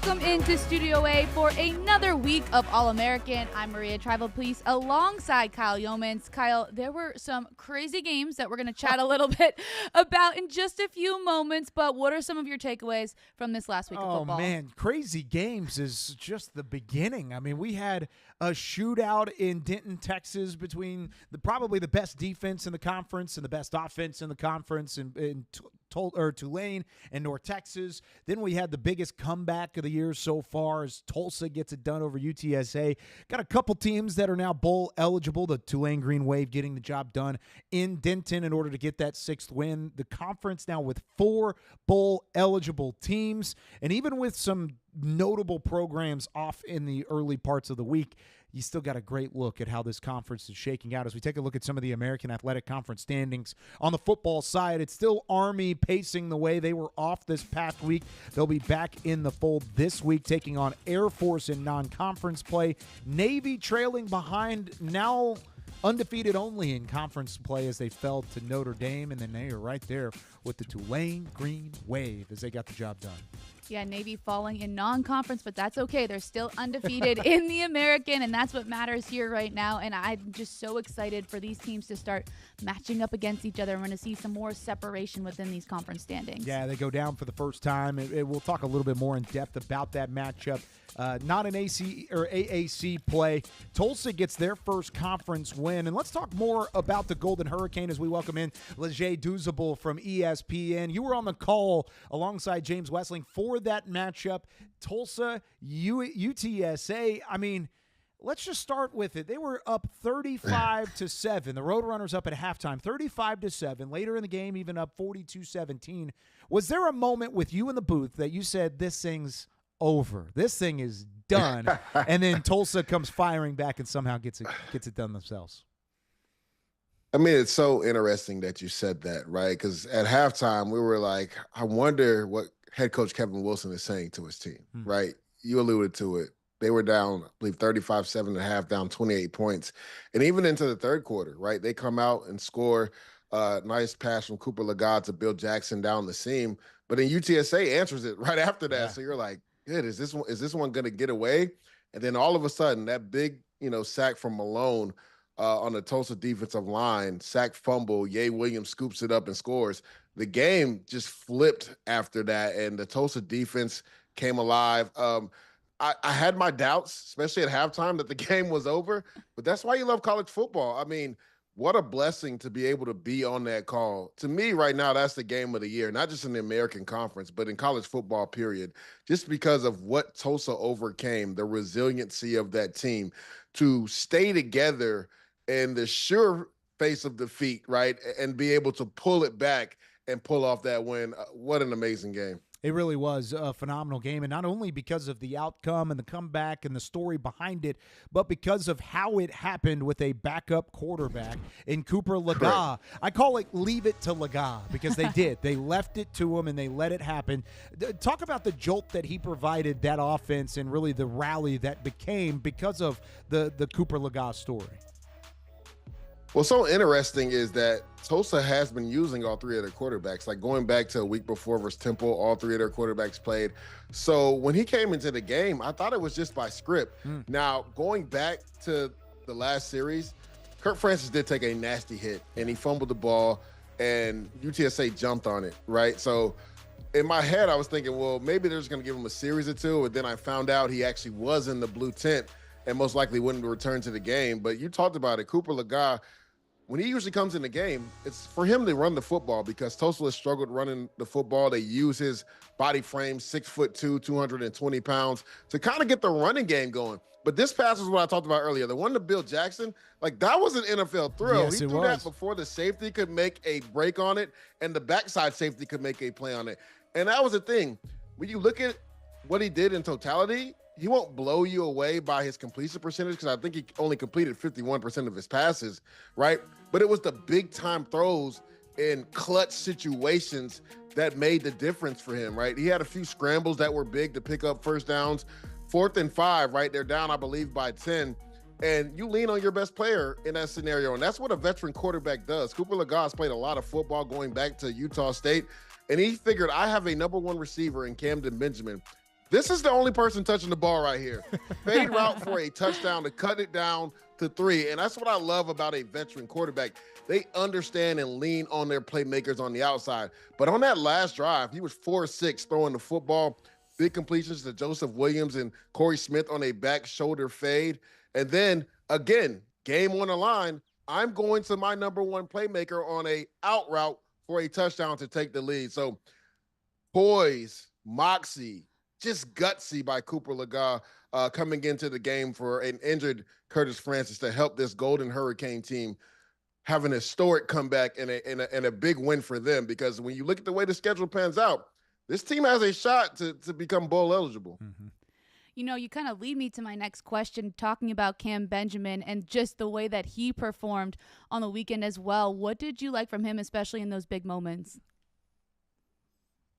Welcome into Studio A for another week of All-American. I'm Maria Trivelpeice alongside Kyle Youmans. Kyle, there were some crazy games that we're going to chat a little bit about in just a few moments, but what are some of your takeaways from this last week of football? Oh, man, crazy games is just the beginning. I mean, we had a shootout in Denton, Texas between probably the best defense in the conference and the best offense in the conference in Tulane and North Texas. Then we had the biggest comeback of the year so far as Tulsa gets it done over UTSA. Got a couple teams that are now bowl eligible. The Tulane Green Wave getting the job done in Denton in order to get that sixth win. The conference now with 4 bowl eligible teams. And even with some notable programs off in the early parts of the week, you still got a great look at how this conference is shaking out. As we take a look at some of the American Athletic Conference standings on the football side, it's still Army pacing the way. They were off this past week. They'll be back in the fold this week, taking on Air Force in non-conference play. Navy trailing behind, now undefeated only in conference play as they fell to Notre Dame, and then they are right there with the Tulane Green Wave as they got the job done. Yeah, Navy falling in non-conference, but that's okay. They're still undefeated in the American, and that's what matters here right now. And I'm just so excited for these teams to start matching up against each other. We're going to see some more separation within these conference standings. Yeah, they go down for the first time. We'll talk a little bit more in depth about that matchup. Not an AC or AAC play. Tulsa gets their first conference win. And let's talk more about the Golden Hurricane as we welcome in Leger Douzable from ESPN. You were on the call alongside James Wessling for that matchup. Tulsa, UTSA. I mean, let's just start with it. They were up 35-7. The Roadrunners up at halftime, 35-7. Later in the game, even up 42-17. Was there a moment with you in the booth that you said, this thing's over, this thing is done, and then Tulsa comes firing back and somehow gets it done themselves? I mean, it's so interesting that you said that, right? Because at halftime, we were like, I wonder what head coach Kevin Wilson is saying to his team, right? You alluded to it. They were down, I believe, 35-7 at half, down 28 points. And even into the third quarter, right? They come out and score a nice pass from Cooper Leger to Bill Jackson down the seam. But then UTSA answers it right after that. Yeah. So you're like, good, is this one going to get away? And then all of a sudden, that big, sack from Malone on the Tulsa defensive line, sack fumble, Ye Williams scoops it up and scores. The game just flipped after that, and the Tulsa defense came alive. I had my doubts, especially at halftime, that the game was over, but that's why you love college football. I mean, what a blessing to be able to be on that call. To me, right now, that's the game of the year, not just in the American Conference, but in college football, period, just because of what Tulsa overcame, the resiliency of that team to stay together in the sure face of defeat, right, and be able to pull it back and pull off that win. What an amazing game. It really was a phenomenal game, and not only because of the outcome and the comeback and the story behind it, but because of how it happened with a backup quarterback in Cooper Leger. Right. I call it leave it to Leger because they did. They left it to him, and they let it happen. Talk about the jolt that he provided that offense and really the rally that became because of the Cooper Leger story. What's so interesting is that Tulsa has been using all 3 of their quarterbacks. Like going back to a week before versus Temple, all 3 of their quarterbacks played. So when he came into the game, I thought it was just by script. Now, going back to the last series, Kirk Francis did take a nasty hit, and he fumbled the ball, and UTSA jumped on it, right? So in my head, I was thinking, well, maybe they're just going to give him a series or 2, and then I found out he actually was in the blue tent and most likely wouldn't return to the game. But you talked about it, Cooper Leger. When he usually comes in the game, it's for him to run the football because Tulsa has struggled running the football. They use his body frame, 6'2", 220 pounds, to kind of get the running game going. But this pass is what I talked about earlier. The one to Bill Jackson, like that was an NFL throw. Yes, he threw that before the safety could make a break on it and the backside safety could make a play on it. And that was the thing. When you look at what he did in totality, he won't blow you away by his completion percentage because I think he only completed 51% of his passes, right? But it was the big-time throws in clutch situations that made the difference for him, right? He had a few scrambles that were big to pick up first downs. 4th and 5, right? They're down, I believe, by 10. And you lean on your best player in that scenario, and that's what a veteran quarterback does. Cooper Leger's played a lot of football going back to Utah State, and he figured, I have a number 1 receiver in Kamdyn Benjamin. This is the only person touching the ball right here. Fade route for a touchdown to cut it down to 3. And that's what I love about a veteran quarterback. They understand and lean on their playmakers on the outside. But on that last drive, he was 4-6 throwing the football. Big completions to Joseph Williams and Corey Smith on a back shoulder fade. And then, again, game on the line, I'm going to my number one playmaker on a out route for a touchdown to take the lead. So poise, moxie, just gutsy by Cooper Leger coming into the game for an injured Curtis Francis to help this Golden Hurricane team have an historic comeback and a big win for them. Because when you look at the way the schedule pans out, this team has a shot to become bowl eligible. Mm-hmm. You know, you kind of lead me to my next question, talking about Cam Benjamin and just the way that he performed on the weekend as well. What did you like from him, especially in those big moments?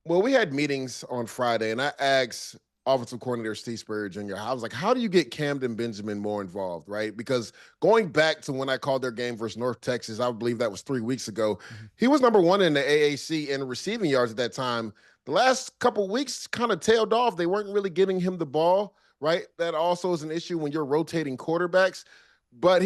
Well, we had meetings on Friday, and I asked offensive coordinator Steve Spurrier Jr., I was like, how do you get Kamdyn Benjamin more involved, right? Because going back to when I called their game versus North Texas, I believe that was 3 weeks ago, he was number 1 in the AAC in receiving yards at that time. The last couple weeks kind of tailed off. They weren't really getting him the ball, right? That also is an issue when you're rotating quarterbacks. But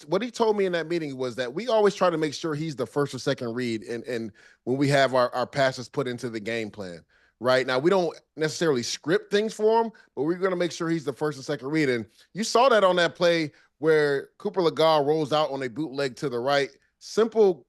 what he told me in that meeting was that we always try to make sure he's the first or second read and when we have our passes put into the game plan, right? Now, we don't necessarily script things for him, but we're going to make sure he's the first and second read. And you saw that on that play where Cooper Leger rolls out on a bootleg to the right. Simple,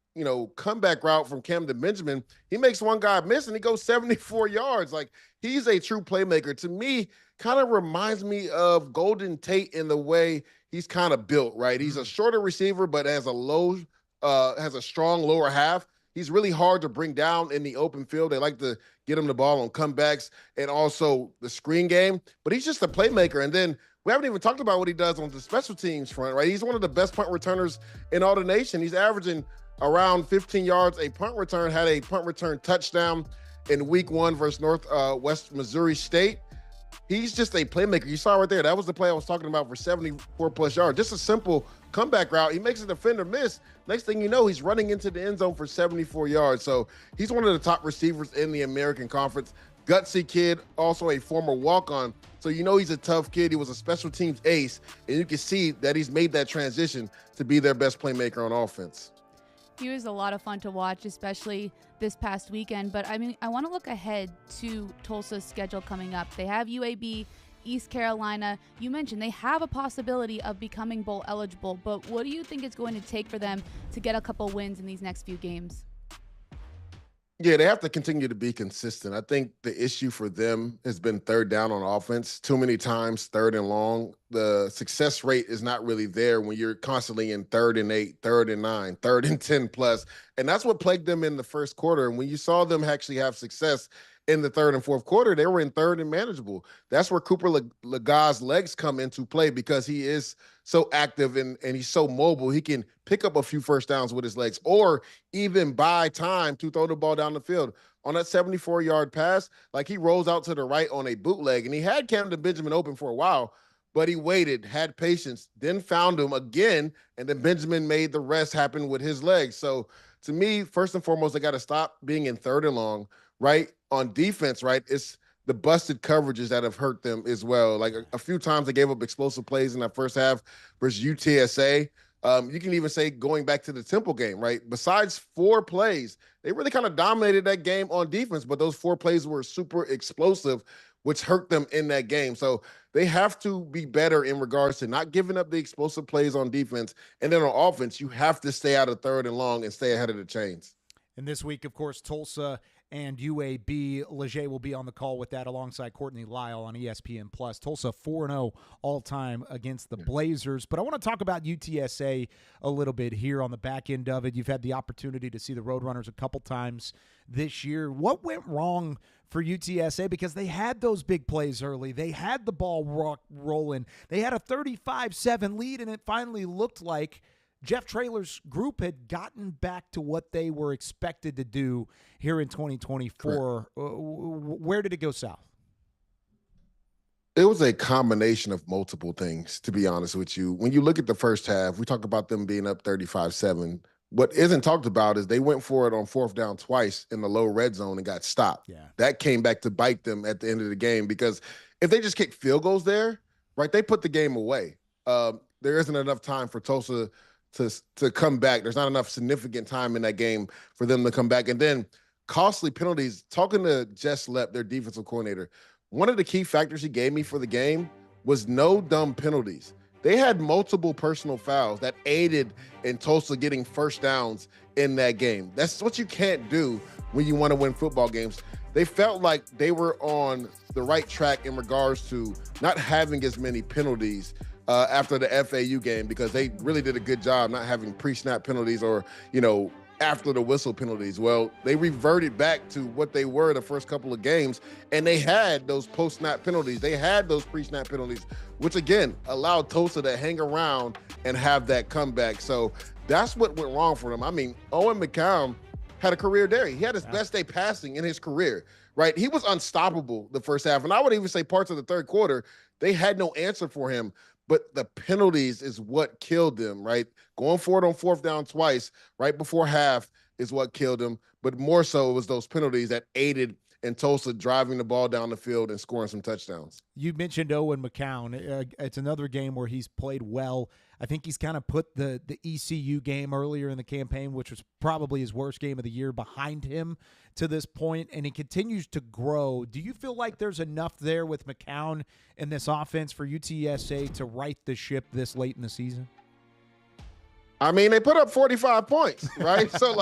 comeback route from Kamdyn Benjamin. He makes one guy miss and he goes 74 yards. Like, he's a true playmaker. To me, kind of reminds me of Golden Tate in the way he's kind of built, right? He's a shorter receiver, but has a strong lower half. He's really hard to bring down in the open field. They like to get him the ball on comebacks and also the screen game, but he's just a playmaker. And then we haven't even talked about what he does on the special teams front, right? He's one of the best punt returners in all the nation. He's averaging around 15 yards a punt return, had a punt return touchdown in week 1 versus Northwest Missouri State. He's just a playmaker. You saw right there. That was the play I was talking about for 74+ yards. Just a simple comeback route. He makes a defender miss. Next thing you know, he's running into the end zone for 74 yards. So he's one of the top receivers in the American Conference. Gutsy kid, also a former walk-on. So he's a tough kid. He was a special teams ace. And you can see that he's made that transition to be their best playmaker on offense. He was a lot of fun to watch, especially this past weekend. But, I want to look ahead to Tulsa's schedule coming up. They have UAB, East Carolina. You mentioned they have a possibility of becoming bowl eligible. But what do you think it's going to take for them to get a couple wins in these next few games? Yeah, they have to continue to be consistent. I think the issue for them has been third down on offense. Too many times, 3rd and long. The success rate is not really there when you're constantly in 3rd and 8, 3rd and 9, 3rd and 10 plus. And that's what plagued them in the first quarter. And when you saw them actually have success in the 3rd and 4th quarter, they were in 3rd and manageable. That's where Cooper Legar's legs come into play because he is so active and he's so mobile. He can pick up a few first downs with his legs or even buy time to throw the ball down the field. On that 74-yard pass, like, he rolls out to the right on a bootleg, and he had Kamdyn Benjamin open for a while, but he waited, had patience, then found him again, and then Benjamin made the rest happen with his legs. So to me, first and foremost, they got to stop being in 3rd and long, right? On defense, right, it's the busted coverages that have hurt them as well. Like, a few times they gave up explosive plays in that first half versus UTSA. You can even say going back to the Temple game, right? Besides 4 plays, they really kind of dominated that game on defense, but those 4 plays were super explosive, which hurt them in that game. So they have to be better in regards to not giving up the explosive plays on defense. And then on offense, you have to stay out of 3rd and long and stay ahead of the chains. And this week, of course, Tulsa and UAB. Leger will be on the call with that alongside Courtney Lyle on ESPN+. Tulsa 4-0 all-time against the Blazers. But I want to talk about UTSA a little bit here on the back end of it. You've had the opportunity to see the Roadrunners a couple times this year. What went wrong for UTSA? Because they had those big plays early. They had the ball rolling. They had a 35-7 lead, and it finally looked like Jeff Traylor's group had gotten back to what they were expected to do here in 2024. Where did it go south? It was a combination of multiple things, to be honest with you. When you look at the first half, we talk about them being up 35-7. what isn't talked about is they went for it on 4th down twice in the low red zone and got stopped. Yeah. That came back to bite them at the end of the game because if they just kick field goals there, right, they put the game away. There isn't enough time for Tulsa to come back. There's not enough significant time in that game for them to come back. And then costly penalties. Talking to Jess Lepp, their defensive coordinator, one of the key factors he gave me for the game was no dumb penalties. They had multiple personal fouls that aided in Tulsa getting first downs in that game. That's what you can't do when you want to win football games. They felt like they were on the right track in regards to not having as many penalties after the FAU game because they really did a good job not having pre-snap penalties or, after the whistle penalties. Well, they reverted back to what they were the first couple of games, and they had those post-snap penalties. They had those pre-snap penalties, which, again, allowed Tulsa to hang around and have that comeback. So that's what went wrong for them. I mean, Owen McCown had a career day. He had his best day passing in his career, right? He was unstoppable the first half, and I would even say parts of the third quarter, they had no answer for him. But the penalties is what killed them, right? Going for it on 4th down twice right before half is what killed them. But more so, it was those penalties that aided in Tulsa driving the ball down the field and scoring some touchdowns. You mentioned Owen McCown. It's another game where he's played well. I think he's kind of put the ECU game earlier in the campaign, which was probably his worst game of the year, behind him to this point, and he continues to grow. Do you feel like there's enough there with McCown in this offense for UTSA to right the ship this late in the season? I mean, they put up 45 points, right? So,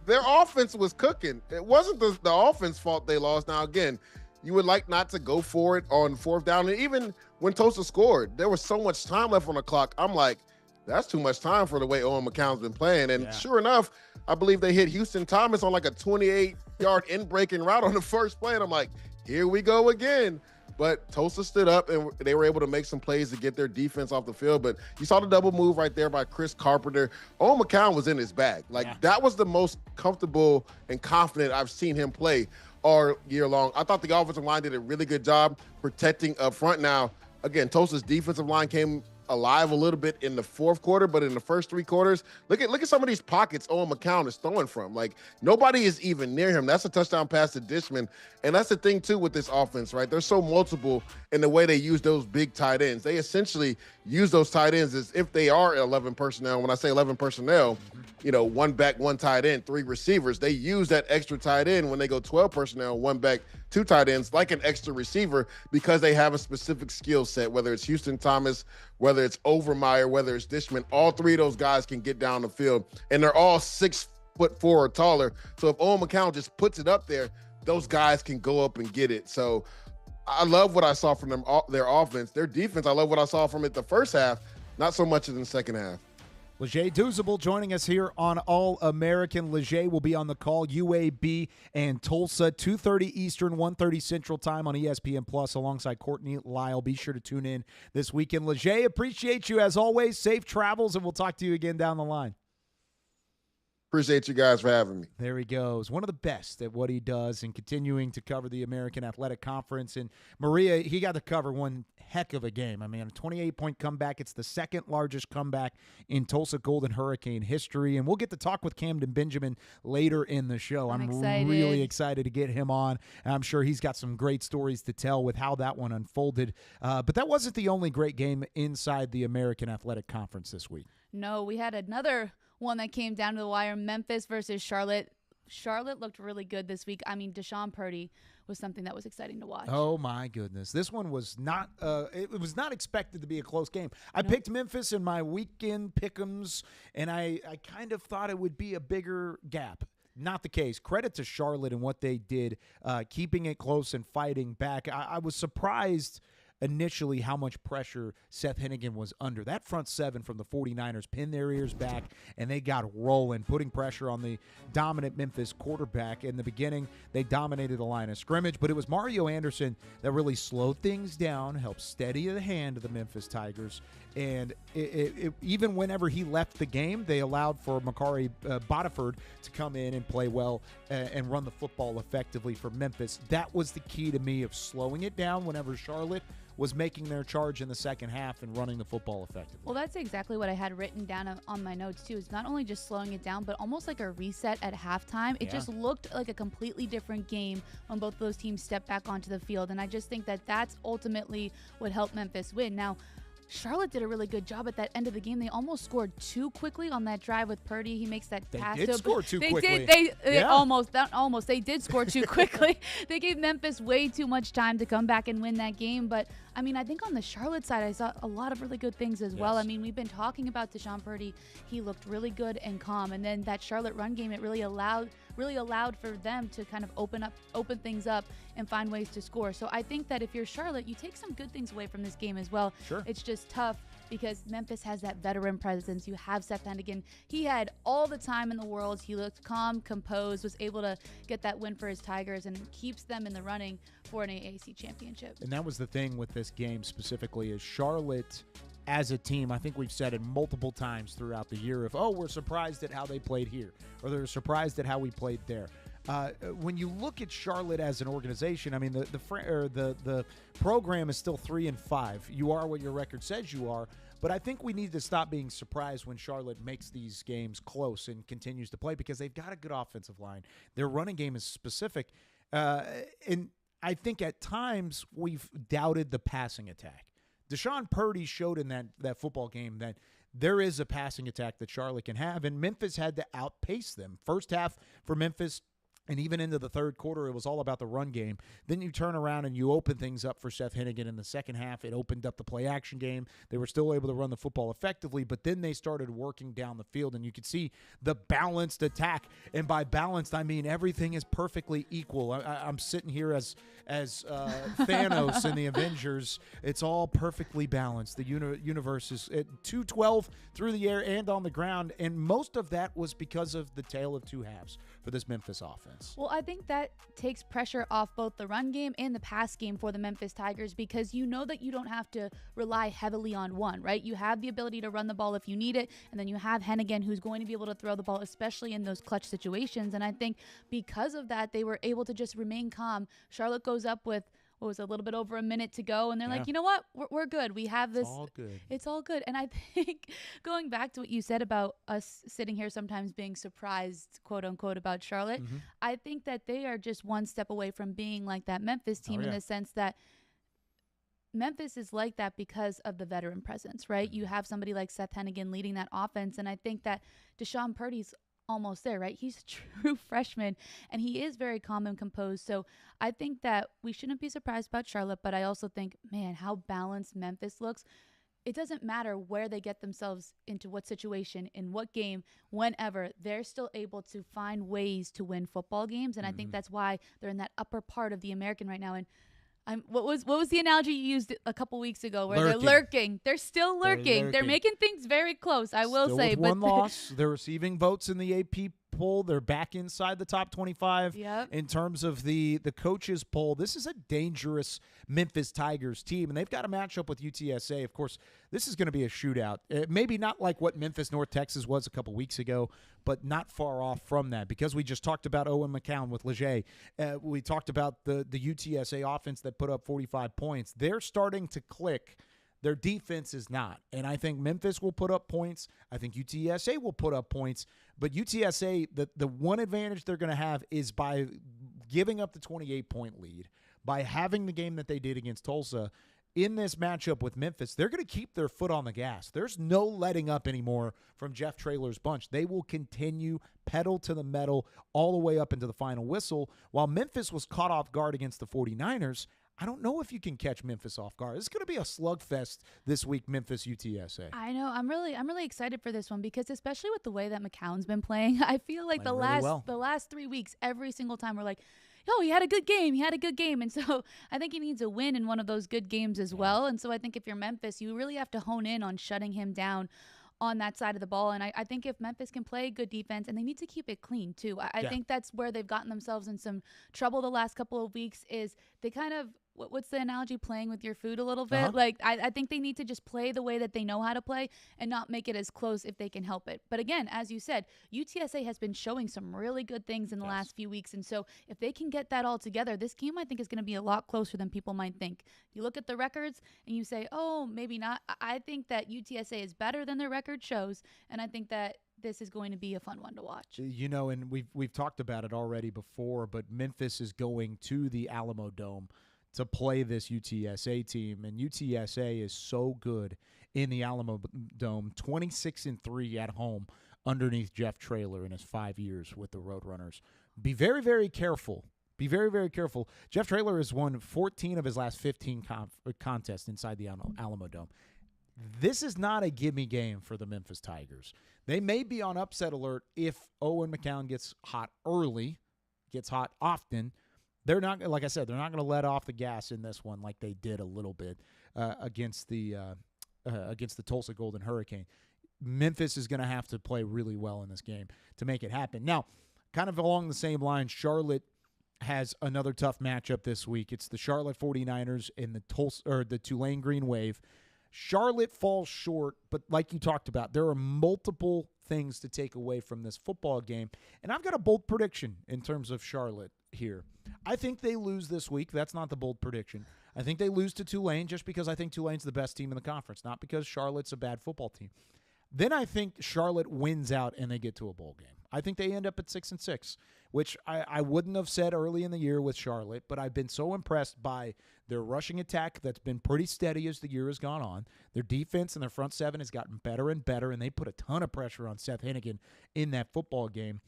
their offense was cooking. It wasn't the offense fault they lost. Now, again, you would like not to go for it on 4th down. And even when Tulsa scored, there was so much time left on the clock. I'm like, that's too much time for the way Owen McCown's been playing. And sure enough, I believe they hit Houston Thomas on a 28-yard in-breaking route on the first play. And I'm like, here we go again. But Tulsa stood up, and they were able to make some plays to get their defense off the field. But you saw the double move right there by Chris Carpenter. Owen McCown was in his bag. That was the most comfortable and confident I've seen him play all year long. I thought the offensive line did a really good job protecting up front. Now, again, Tulsa's defensive line came alive a little bit in the fourth quarter, but in the first 3 quarters, look at some of these pockets Owen McCown is throwing from. Nobody is even near him. That's a touchdown pass to Dishman. And that's the thing, too, with this offense, right? They're so multiple in the way they use those big tight ends. They essentially use those tight ends as if they are 11 personnel. When I say 11 personnel, 1 back, 1 tight end, 3 receivers. They use that extra tight end when they go 12 personnel, 1 back, 2 tight ends, like an extra receiver, because they have a specific skill set, whether it's Houston Thomas, whether it's Overmeyer, whether it's Dishman. All 3 of those guys can get down the field, and they're all 6'4" or taller. So if Owen McCown just puts it up there, those guys can go up and get it. So I love what I saw from them, their offense. Their defense, I love what I saw from it the first half, not so much in the second half. Leger Douzable joining us here on All-American. Leger will be on the call, UAB and Tulsa, 2:30 Eastern, 1:30 Central Time on ESPN Plus alongside Courtney Lyle. Be sure to tune in this weekend. Leger, appreciate you as always. Safe travels, and we'll talk to you again down the line. Appreciate you guys for having me. There he goes. One of the best at what he does and continuing to cover the American Athletic Conference. And Maria, he got to cover one heck of a game. I mean, a 28-point comeback. It's the second largest comeback in Tulsa Golden Hurricane history. And we'll get to talk with Kamdyn Benjamin later in the show. I'm really excited to get him on. And I'm sure he's got some great stories to tell with how that one unfolded. But that wasn't the only great game inside the American Athletic Conference this week. No, we had another one that came down to the wire, Memphis versus Charlotte. Charlotte looked really good this week. I mean, Deshaun Purdy was something that was exciting to watch. Oh, my goodness. This one was not it was not expected to be a close game. I picked Memphis in my weekend pick'ems, and I kind of thought it would be a bigger gap. Not the case. Credit to Charlotte and what they did, keeping it close and fighting back. I was surprised initially how much pressure Seth Hennigan was under. That front 7 from the 49ers pinned their ears back, and they got rolling, putting pressure on the dominant Memphis quarterback. In the beginning, they dominated the line of scrimmage, but it was Mario Anderson that really slowed things down, helped steady the hand of the Memphis Tigers. And even whenever he left the game, they allowed for Makari Bodiford to come in and play well and run the football effectively for Memphis. That was the key to me of slowing it down whenever Charlotte was making their charge in the second half and running the football effectively. Well, that's exactly what I had written down on my notes, too. It's not only just slowing it down, but almost like a reset at halftime. It just looked like a completely different game when both of those teams stepped back onto the field. And I just think that that's ultimately what helped Memphis win. Now, Charlotte did a really good job at that end of the game. They almost scored too quickly on that drive with Purdy. He makes that pass. They did score too quickly. They almost. They did score too quickly. They gave Memphis way too much time to come back and win that game. But, I mean, I think on the Charlotte side, I saw a lot of really good things as well. I mean, we've been talking about Deshaun Purdy. He looked really good and calm. And then that Charlotte run game, it really allowed for them to kind of open things up and find ways to score. So I think that if you're Charlotte, you take some good things away from this game as well. Sure. It's just tough because Memphis has that veteran presence. You have Seth Hennigan. He had all the time in the world. He looked calm, composed, was able to get that win for his Tigers and keeps them in the running for an AAC championship. And that was the thing with this game specifically is Charlotte as a team, I think we've said it multiple times throughout the year of, we're surprised at how they played here, or they're surprised at how we played there. When you look at Charlotte as an organization, I mean, the program is still 3-5. You are what your record says you are, but I think we need to stop being surprised when Charlotte makes these games close and continues to play because they've got a good offensive line. Their running game is specific, and I think at times we've doubted the passing attack. Deshaun Purdy showed in that football game that there is a passing attack that Charlotte can have, and Memphis had to outpace them. First half for Memphis, and even into the third quarter, it was all about the run game. Then you turn around and you open things up for Seth Hennigan in the second half. It opened up the play-action game. They were still able to run the football effectively, but then they started working down the field, and you could see the balanced attack. And by balanced, I mean everything is perfectly equal. I'm sitting here as Thanos in the Avengers. It's all perfectly balanced. The universe is at 212 through the air and on the ground, and most of that was because of the tale of two halves for this Memphis offense. Well, I think that takes pressure off both the run game and the pass game for the Memphis Tigers because you know that you don't have to rely heavily on one, right? You have the ability to run the ball if you need it, and then you have Hennigan who's going to be able to throw the ball, especially in those clutch situations. And I think because of that, they were able to just remain calm. Charlotte goes up with a little bit over a minute to go, and they're like, you know what, we're good. We have this. It's all good. And I think going back to what you said about us sitting here sometimes being surprised, quote unquote, about Charlotte, I think that they are just one step away from being like that Memphis team in the sense that Memphis is like that because of the veteran presence, right? You have somebody like Seth Hennigan leading that offense, and I think that Deshaun Purdy's almost there, right? He's a true freshman, and he is very calm and composed. So I think that we shouldn't be surprised about Charlotte, but I also think, man, how balanced Memphis looks. It doesn't matter where they get themselves into what situation, in what game, whenever, they're still able to find ways to win football games, and I think that's why they're in that upper part of the American right now. And what was the analogy you used a couple weeks ago where they're lurking? They're still lurking. They're making things very close, I will say. With one loss, they're receiving votes in the AP poll. They're back inside the top 25 in terms of the coaches poll. This is a dangerous Memphis Tigers team, and they've got a matchup with UTSA. Of course, this is going to be a shootout. Maybe not like what Memphis North Texas was a couple weeks ago, but not far off from that because we just talked about Owen McCown with Leger. We talked about the UTSA offense that put up 45 points. They're starting to click. Their defense is not. And I think Memphis will put up points. I think UTSA will put up points. But UTSA, the one advantage they're going to have is by giving up the 28-point lead, by having the game that they did against Tulsa. In this matchup with Memphis, they're going to keep their foot on the gas. There's no letting up anymore from Jeff Traylor's bunch. They will continue pedal to the metal all the way up into the final whistle. While Memphis was caught off guard against the 49ers, I don't know if you can catch Memphis off guard. It's going to be a slugfest this week, Memphis UTSA. I know. I'm really excited for this one because especially with the way that McCown's been playing, I feel like the last 3 weeks, every single time we're like, oh, he had a good game. He had a good game. And so I think he needs a win in one of those good games as well. And so I think if you're Memphis, you really have to hone in on shutting him down on that side of the ball. And I think if Memphis can play good defense, and they need to keep it clean too. I think that's where they've gotten themselves in some trouble the last couple of weeks is they kind of what's the analogy, playing with your food a little bit. Uh-huh. Like I think they need to just play the way that they know how to play and not make it as close if they can help it. But again, as you said, UTSA has been showing some really good things in the last few weeks. And so if they can get that all together, this game I think is going to be a lot closer than people might think. You look at the records and you say, oh, maybe not. I think that UTSA is better than their record shows. And I think that this is going to be a fun one to watch. You know, and we've talked about it already before, but Memphis is going to the Alamo Dome to play this UTSA team, and UTSA is so good in the Alamo Dome, 26-3 at home underneath Jeff Traylor in his 5 years with the Roadrunners. Be very, very careful. Be very, very careful. Jeff Traylor has won 14 of his last 15 contests inside the Alamo Dome. This is not a gimme game for the Memphis Tigers. They may be on upset alert if Owen McCown gets hot early, gets hot often. They're not, like I said, they're not going to let off the gas in this one like they did a little bit against the Tulsa Golden Hurricane. Memphis is going to have to play really well in this game to make it happen. Now, kind of along the same line, Charlotte has another tough matchup this week. It's the Charlotte 49ers and the Tulane Green Wave. Charlotte falls short, but like you talked about, there are multiple things to take away from this football game. And I've got a bold prediction in terms of Charlotte here. I think they lose this week. That's not the bold prediction. I think they lose to Tulane just because I think Tulane's the best team in the conference, not because Charlotte's a bad football team. Then I think Charlotte wins out and they get to a bowl game. I think they end up at 6-6, which I wouldn't have said early in the year with Charlotte, but I've been so impressed by their rushing attack that's been pretty steady as the year has gone on. Their defense and their front seven has gotten better and better, and they put a ton of pressure on Seth Hennigan in that football game.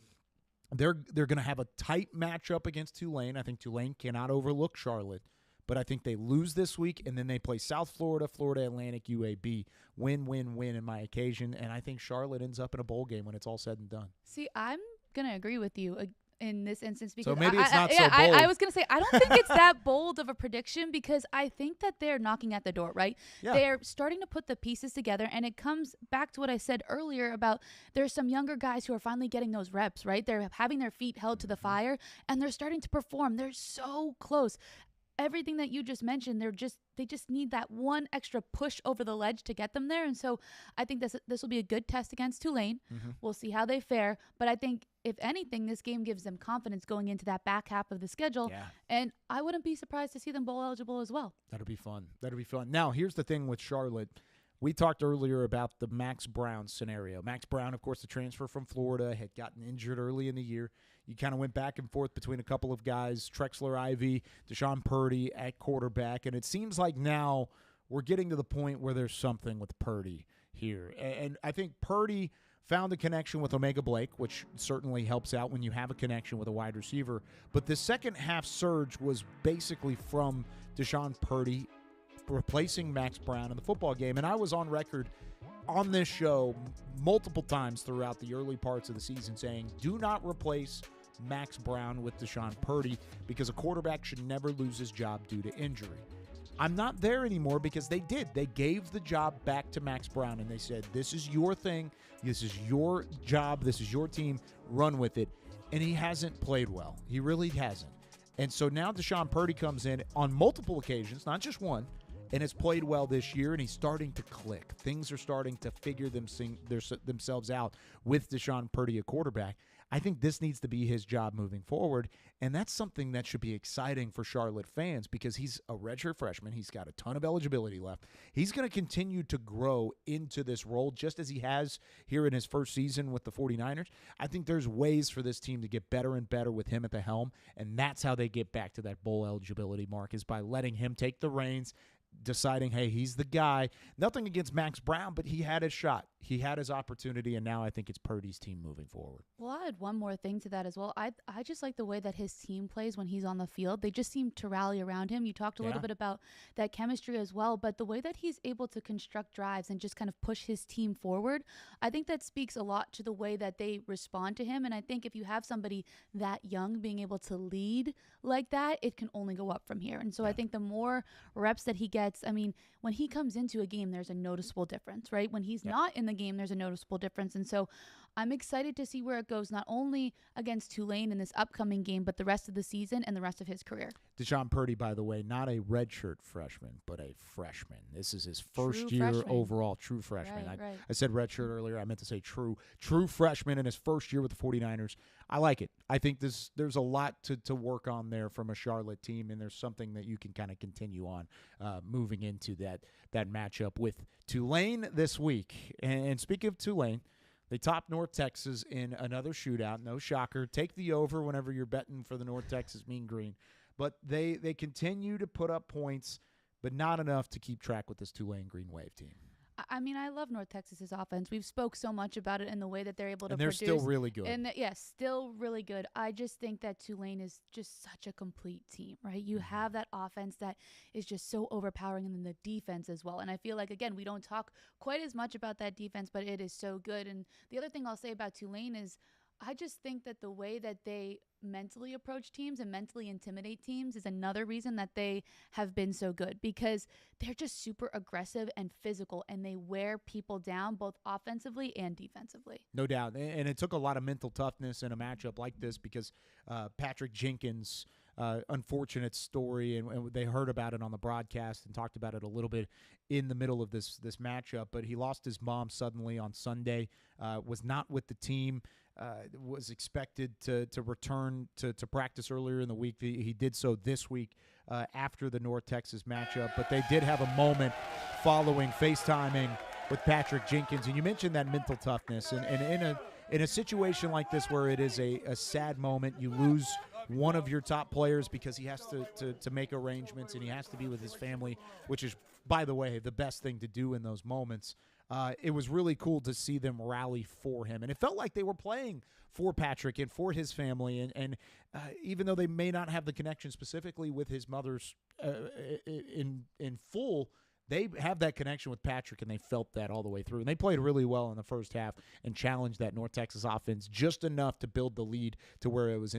They're going to have a tight matchup against Tulane. I think Tulane cannot overlook Charlotte, but I think they lose this week, and then they play South Florida, Florida Atlantic, UAB. Win, win, win in my occasion, and I think Charlotte ends up in a bowl game when it's all said and done. See, I'm going to agree with you in this instance because so maybe it's not so bold. I was going to say, I don't think it's that bold of a prediction because I think that they're knocking at the door, right? Yeah. They're starting to put the pieces together, and it comes back to what I said earlier about there's some younger guys who are finally getting those reps, right? They're having their feet held to the fire, and they're starting to perform. They're so close. Everything that you just mentioned, they just need that one extra push over the ledge to get them there. And so I think this will be a good test against Tulane. Mm-hmm. We'll see how they fare. But I think, if anything, this game gives them confidence going into that back half of the schedule. Yeah. And I wouldn't be surprised to see them bowl eligible as well. That'll be fun. Now, here's the thing with Charlotte. We talked earlier about the Max Brown scenario. Max Brown, of course, the transfer from Florida, had gotten injured early in the year. You kind of went back and forth between a couple of guys, Trexler Ivy, Deshaun Purdy at quarterback, and it seems like now we're getting to the point where there's something with Purdy here. And I think Purdy found a connection with Omega Blake, which certainly helps out when you have a connection with a wide receiver. But the second half surge was basically from Deshaun Purdy replacing Max Brown in the football game. And I was on record on this show multiple times throughout the early parts of the season saying, do not replace Max Brown with Deshaun Purdy because a quarterback should never lose his job due to injury. I'm not there anymore because they did. They gave the job back to Max Brown, and they said, this is your thing. This is your job. This is your team. Run with it. And he hasn't played well. He really hasn't. And so now Deshaun Purdy comes in on multiple occasions, not just one, and has played well this year, and he's starting to click. Things are starting to figure themselves out with Deshaun Purdy, a quarterback. I think this needs to be his job moving forward, and that's something that should be exciting for Charlotte fans because he's a redshirt freshman. He's got a ton of eligibility left. He's going to continue to grow into this role just as he has here in his first season with the 49ers. I think there's ways for this team to get better and better with him at the helm, and that's how they get back to that bowl eligibility mark is by letting him take the reins, deciding, hey, he's the guy. Nothing against Max Brown, but he had his shot. He had his opportunity, and now I think it's Purdy's team moving forward. Well, I'll add one more thing to that as well. I just like the way that his team plays when he's on the field. They just seem to rally around him. You talked a little bit about that chemistry as well, but the way that he's able to construct drives and just kind of push his team forward, I think that speaks a lot to the way that they respond to him. And I think if you have somebody that young being able to lead like that, it can only go up from here. And so I think the more reps that he gets, I mean, when he comes into a game, there's a noticeable difference, right? When he's not in the game, there's a noticeable difference. And so I'm excited to see where it goes, not only against Tulane in this upcoming game, but the rest of the season and the rest of his career. Deshaun Purdy, by the way, not a redshirt freshman, but a freshman. This is his first True year freshman. overall, true freshman. Right. I said redshirt earlier. I meant to say true freshman in his first year with the 49ers. I like it. I think there's a lot to work on there from a Charlotte team, and there's something that you can kind of continue on moving into that matchup with Tulane this week. And speaking of Tulane, they topped North Texas in another shootout. No shocker. Take the over whenever you're betting for the North Texas Mean Green. But they continue to put up points, but not enough to keep track with this Tulane Green Wave team. I mean, I love North Texas's offense. We've spoke so much about it and the way that they're able to produce. And they're still really good. And yes, still really good. I just think that Tulane is just such a complete team, right? You have that offense that is just so overpowering, and then the defense as well. And I feel like, again, we don't talk quite as much about that defense, but it is so good. And the other thing I'll say about Tulane is I just think that the way that they mentally approach teams and mentally intimidate teams is another reason that they have been so good, because they're just super aggressive and physical, and they wear people down both offensively and defensively. No doubt. And it took a lot of mental toughness in a matchup like this, because Patrick Jenkins, unfortunate story, and they heard about it on the broadcast and talked about it a little bit in the middle of this matchup, but he lost his mom suddenly on Sunday, was not with the team. Was expected to return to practice earlier in the week. He did so this week after the North Texas matchup, but they did have a moment following FaceTiming with Patrick Jenkins. And you mentioned that mental toughness. And in a situation like this where it is a sad moment, you lose one of your top players because he has to make arrangements and he has to be with his family, which is, by the way, the best thing to do in those moments. It was really cool to see them rally for him. And it felt like they were playing for Patrick and for his family. And even though they may not have the connection specifically with his mother's in full, they have that connection with Patrick, and they felt that all the way through. And they played really well in the first half and challenged that North Texas offense just enough to build the lead to where it was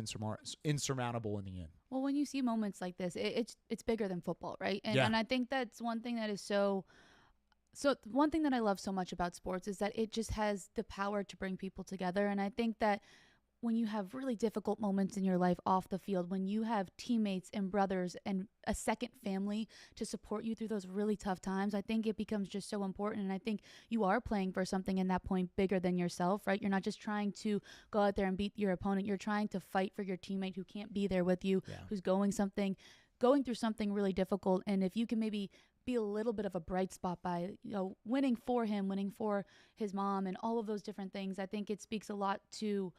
insurmountable in the end. Well, when you see moments like this, it's bigger than football, right? And I think that's one thing that is So one thing that I love so much about sports is that it just has the power to bring people together. And I think that when you have really difficult moments in your life off the field, when you have teammates and brothers and a second family to support you through those really tough times, I think it becomes just so important. And I think you are playing for something in that point bigger than yourself, right? You're not just trying to go out there and beat your opponent. You're trying to fight for your teammate who can't be there with you, who's going through something really difficult. And if you can maybe be a little bit of a bright spot by, winning for him, winning for his mom, and all of those different things, I think it speaks a lot to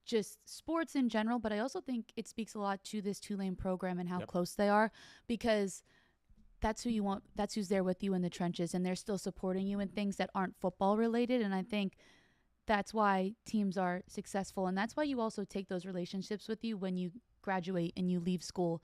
just sports in general, but I also think it speaks a lot to this Tulane program and how close they are, because that's who you want. That's who's there with you in the trenches, and they're still supporting you in things that aren't football related. And I think that's why teams are successful, and that's why you also take those relationships with you when you graduate and you leave school.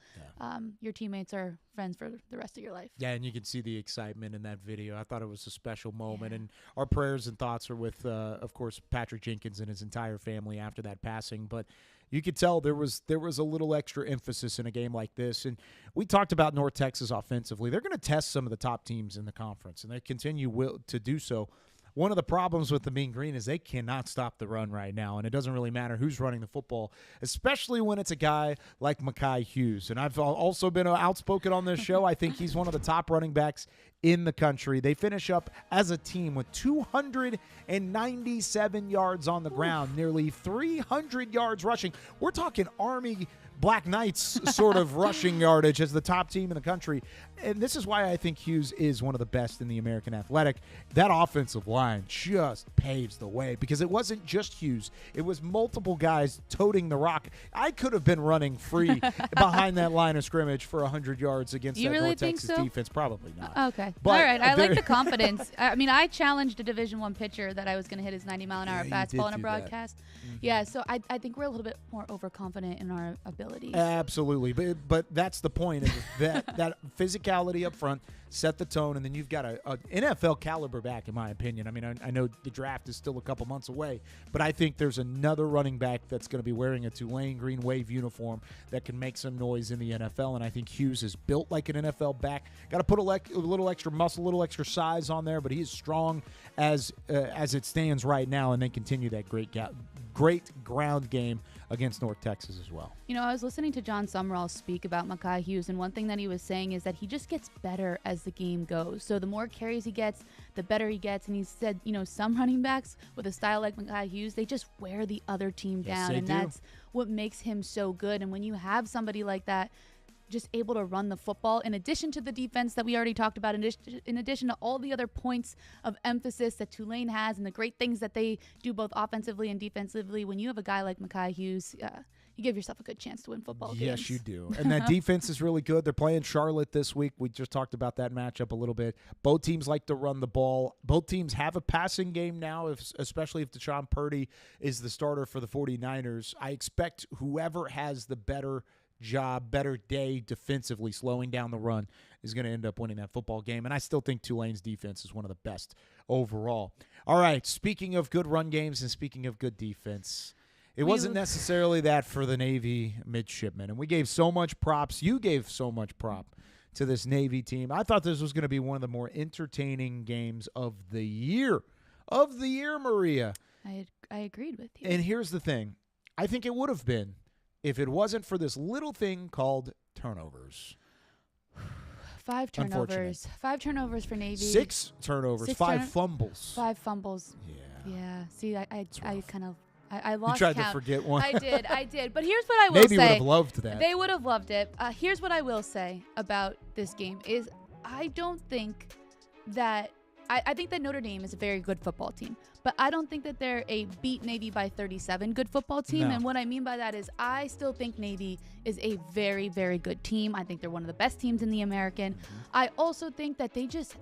Your teammates are friends for the rest of your life. Yeah, and you can see the excitement in that video. I thought it was a special moment, and our prayers and thoughts are with, of course, Patrick Jenkins and his entire family after that passing. But you could tell there was a little extra emphasis in a game like this. And we talked about North Texas offensively. They're going to test some of the top teams in the conference, and they continue to do so. One of the problems with the Mean Green is they cannot stop the run right now, and it doesn't really matter who's running the football, especially when it's a guy like Mekhi Hughes. And I've also been outspoken on this show. I think he's one of the top running backs in the country. They finish up as a team with 297 yards on the ground, nearly 300 yards rushing. We're talking Army Black Knights sort of rushing yardage as the top team in the country. And this is why I think Hughes is one of the best in the American Athletic. That offensive line just paves the way, because it wasn't just Hughes. It was multiple guys toting the rock. I could have been running free behind that line of scrimmage for 100 yards against that North Texas defense. Probably not. Okay. But all right. I like the confidence. I mean, I challenged a Division I pitcher that I was going to hit his 90-mile-an-hour fastball in a broadcast. Mm-hmm. Yeah, so I think we're a little bit more overconfident in our ability abilities. Absolutely, but that's the point. Is that physicality up front set the tone, and then you've got a NFL caliber back, in my opinion. I mean, I know the draft is still a couple months away, but I think there's another running back that's going to be wearing a Tulane Green Wave uniform that can make some noise in the NFL, and I think Hughes is built like an NFL back. Got to put a little extra muscle, a little extra size on there, but he is strong as it stands right now, and they continue that great ground game against North Texas as well. You know, I was listening to John Summerall speak about Mekhi Hughes, and one thing that he was saying is that he just gets better as the game goes. So the more carries he gets, the better he gets. And he said, you know, some running backs with a style like Mekhi Hughes, they just wear the other team down, and that's what makes him so good. And when you have somebody like that, just able to run the football, in addition to the defense that we already talked about, in addition to all the other points of emphasis that Tulane has and the great things that they do both offensively and defensively, when you have a guy like Mekhi Hughes, you give yourself a good chance to win football games. Yes, you do. And that defense is really good. They're playing Charlotte this week. We just talked about that matchup a little bit. Both teams like to run the ball. Both teams have a passing game now, especially if Deshaun Purdy is the starter for the 49ers. I expect whoever has the better day defensively, slowing down the run, is going to end up winning that football game. And I still think Tulane's defense is one of the best overall. All right, speaking of good run games and speaking of good defense, it wasn't necessarily that for the Navy midshipmen. And we gave so much props. You gave so much prop to this Navy team. I thought this was going to be one of the more entertaining games of the year. Maria. I agreed with you. And here's the thing. I think it would have been if it wasn't for this little thing called turnovers. 5 turnovers. 5 turnovers for Navy. 6 turnovers. 5 fumbles. 5 fumbles. Yeah. See, I lost You tried count. to forget one. I did. But here's what I will say. Navy would have loved that. They would have loved it. Here's what I will say about this game is I don't think that I think that Notre Dame is a very good football team, but I don't think that they're a beat Navy by 37 good football team. No. And what I mean by that is I still think Navy is a very, very good team. I think they're one of the best teams in the American. I also think that they just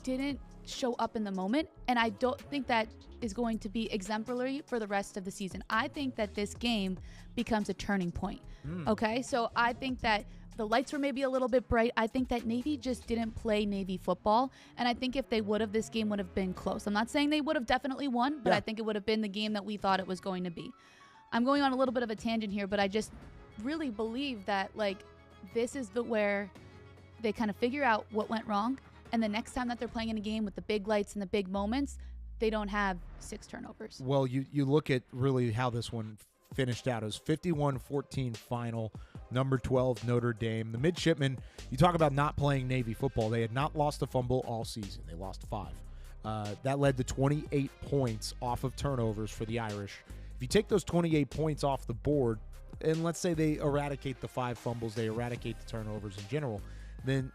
didn't show up in the moment, and I don't think that is going to be exemplary for the rest of the season. I think that this game becomes a turning point. Okay, so I think that the lights were maybe a little bit bright. I think that Navy just didn't play Navy football, and I think if they would have, this game would have been close. I'm not saying they would have definitely won, but I think it would have been the game that we thought it was going to be. I'm going on a little bit of a tangent here, but I just really believe that, like, this is where they kind of figure out what went wrong, and the next time that they're playing in a game with the big lights and the big moments, they don't have 6 turnovers. Well, you look at really how this one finished out. It was 51-14 final, number 12 Notre Dame. The midshipmen, you talk about not playing Navy football. They had not lost a fumble all season. They lost 5. That led to 28 points off of turnovers for the Irish. If you take those 28 points off the board, and let's say they eradicate the 5 fumbles, they eradicate the turnovers in general, then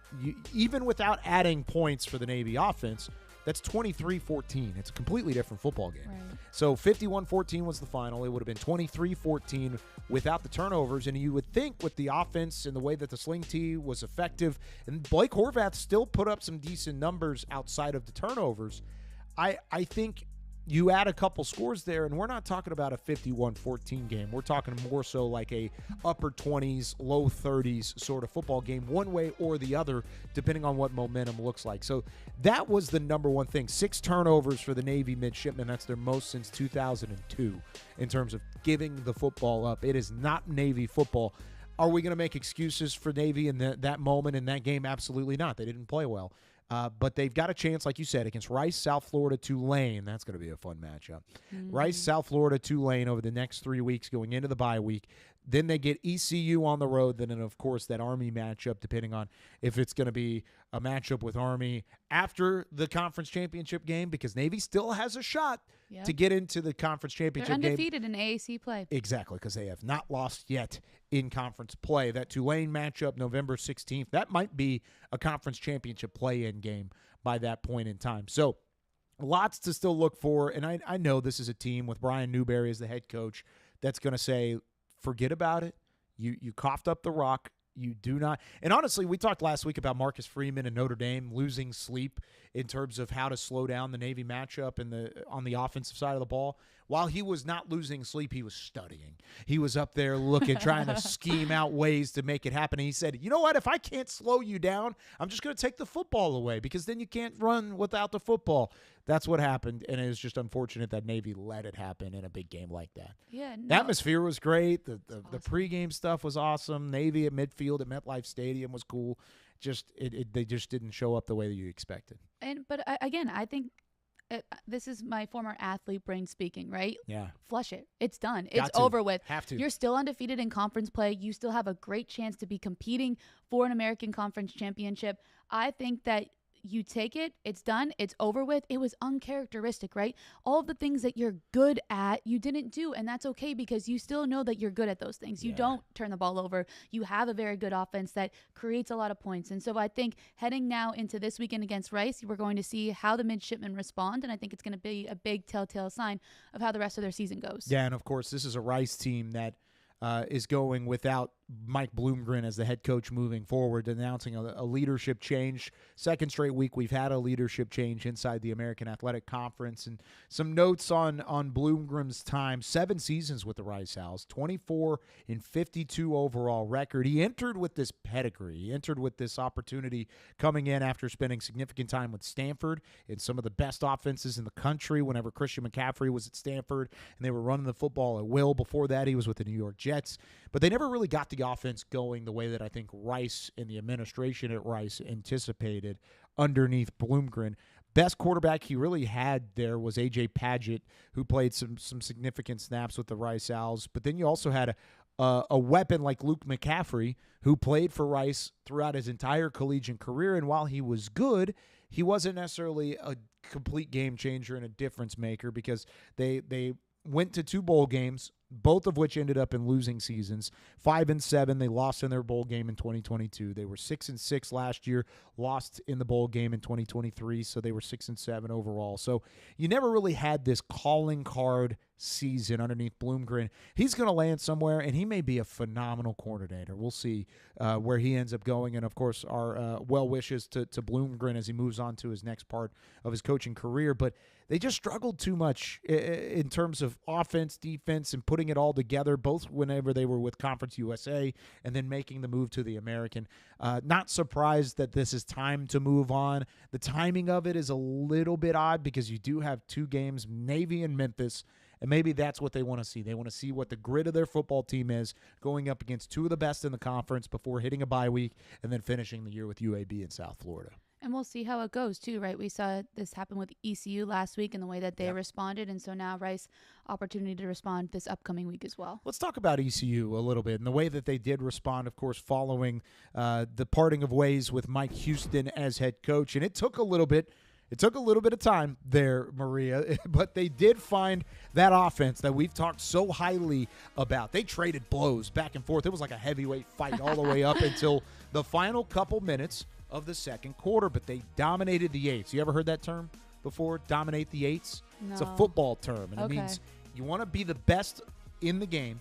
even without adding points for the Navy offense, that's 23-14. It's a completely different football game. Right. So 51-14 was the final. It would have been 23-14 without the turnovers. And you would think with the offense and the way that the sling tee was effective, and Blake Horvath still put up some decent numbers outside of the turnovers, I think you add a couple scores there, and we're not talking about a 51-14 game. We're talking more so like a upper 20s, low 30s sort of football game, one way or the other, depending on what momentum looks like. So that was the number one thing. 6 turnovers for the Navy midshipmen. That's their most since 2002 in terms of giving the football up. It is not Navy football. Are we going to make excuses for Navy in that moment in that game? Absolutely not. They didn't play well. But they've got a chance, like you said, against Rice, South Florida, Tulane. That's going to be a fun matchup. Rice, South Florida, Tulane over the next 3 weeks going into the bye week. Then they get ECU on the road. Then, of course, that Army matchup, depending on if it's going to be a matchup with Army after the conference championship game, because Navy still has a shot to get into the conference championship game. They're undefeated in AAC play. Exactly, because they have not lost yet in conference play. That Tulane matchup, November 16th, that might be a conference championship play-in game by that point in time. So lots to still look for, and I know this is a team with Brian Newberry as the head coach that's going to say, forget about it. You coughed up the rock. You do not. And honestly, we talked last week about Marcus Freeman and Notre Dame losing sleep in terms of how to slow down the Navy matchup and on the offensive side of the ball. while he was not losing sleep, he was studying. He was up there looking, trying to scheme out ways to make it happen. And he said, you know what? If I can't slow you down, I'm just going to take the football away because then you can't run without the football. That's what happened, and it was just unfortunate that Navy let it happen in a big game like that. Yeah, no. The atmosphere was great. The pregame stuff was awesome. Navy at midfield at MetLife Stadium was cool. They just didn't show up the way that you expected. But again, I think this is my former athlete brain speaking, right? Yeah. Flush it. It's done. It's over with. Have to. You're still undefeated in conference play. You still have a great chance to be competing for an American Conference Championship. I think that you take it, it's done, it's over with. It was uncharacteristic, right? All of the things that you're good at, you didn't do, and that's okay because you still know that you're good at those things. You don't turn the ball over. You have a very good offense that creates a lot of points. And so I think heading now into this weekend against Rice, we're going to see how the midshipmen respond, and I think it's going to be a big telltale sign of how the rest of their season goes. Yeah, and of course, this is a Rice team that is going without Mike Bloomgren as the head coach moving forward, announcing a leadership change. Second straight week we've had a leadership change inside the American Athletic Conference. And some notes on Bloomgren's time: 7 seasons with the Rice Owls, 24-52 overall record. He entered with this pedigree. He entered with this opportunity coming in after spending significant time with Stanford in some of the best offenses in the country whenever Christian McCaffrey was at Stanford, and they were running the football at will. Before that, he was with the New York Jets. But they never really got the offense going the way that I think Rice and the administration at Rice anticipated underneath Bloomgren. Best quarterback he really had there was A.J. Padgett, who played some significant snaps with the Rice Owls. But then you also had a weapon like Luke McCaffrey, who played for Rice throughout his entire collegiate career. And while he was good, he wasn't necessarily a complete game changer and a difference maker because they went to 2 bowl games, both of which ended up in losing seasons. 5-7, they lost in their bowl game in 2022. They were 6-6 last year, lost in the bowl game in 2023, so they were 6-7 overall. So you never really had this calling card season underneath Bloomgren. He's going to land somewhere, and he may be a phenomenal coordinator. We'll see where he ends up going, and of course our well wishes to Bloomgren as he moves on to his next part of his coaching career. But they just struggled too much in terms of offense, defense, and putting it all together, both whenever they were with Conference USA and then making the move to the American. Not surprised that this is time to move on. The timing of it is a little bit odd because you do have 2 games, Navy and Memphis, and maybe that's what they want to see. They want to see what the grit of their football team is going up against 2 of the best in the conference before hitting a bye week and then finishing the year with UAB in South Florida. And we'll see how it goes, too, right? We saw this happen with ECU last week and the way that they responded. And so now Rice, opportunity to respond this upcoming week as well. Let's talk about ECU a little bit and the way that they did respond, of course, following the parting of ways with Mike Houston as head coach. And it took a little bit of time there, Maria, but they did find that offense that we've talked so highly about. They traded blows back and forth. It was like a heavyweight fight all the way up until the final couple minutes of the second quarter, but they dominated the eights. You ever heard that term before? Dominate the eights? No. It's a football term, and it means you want to be the best in the game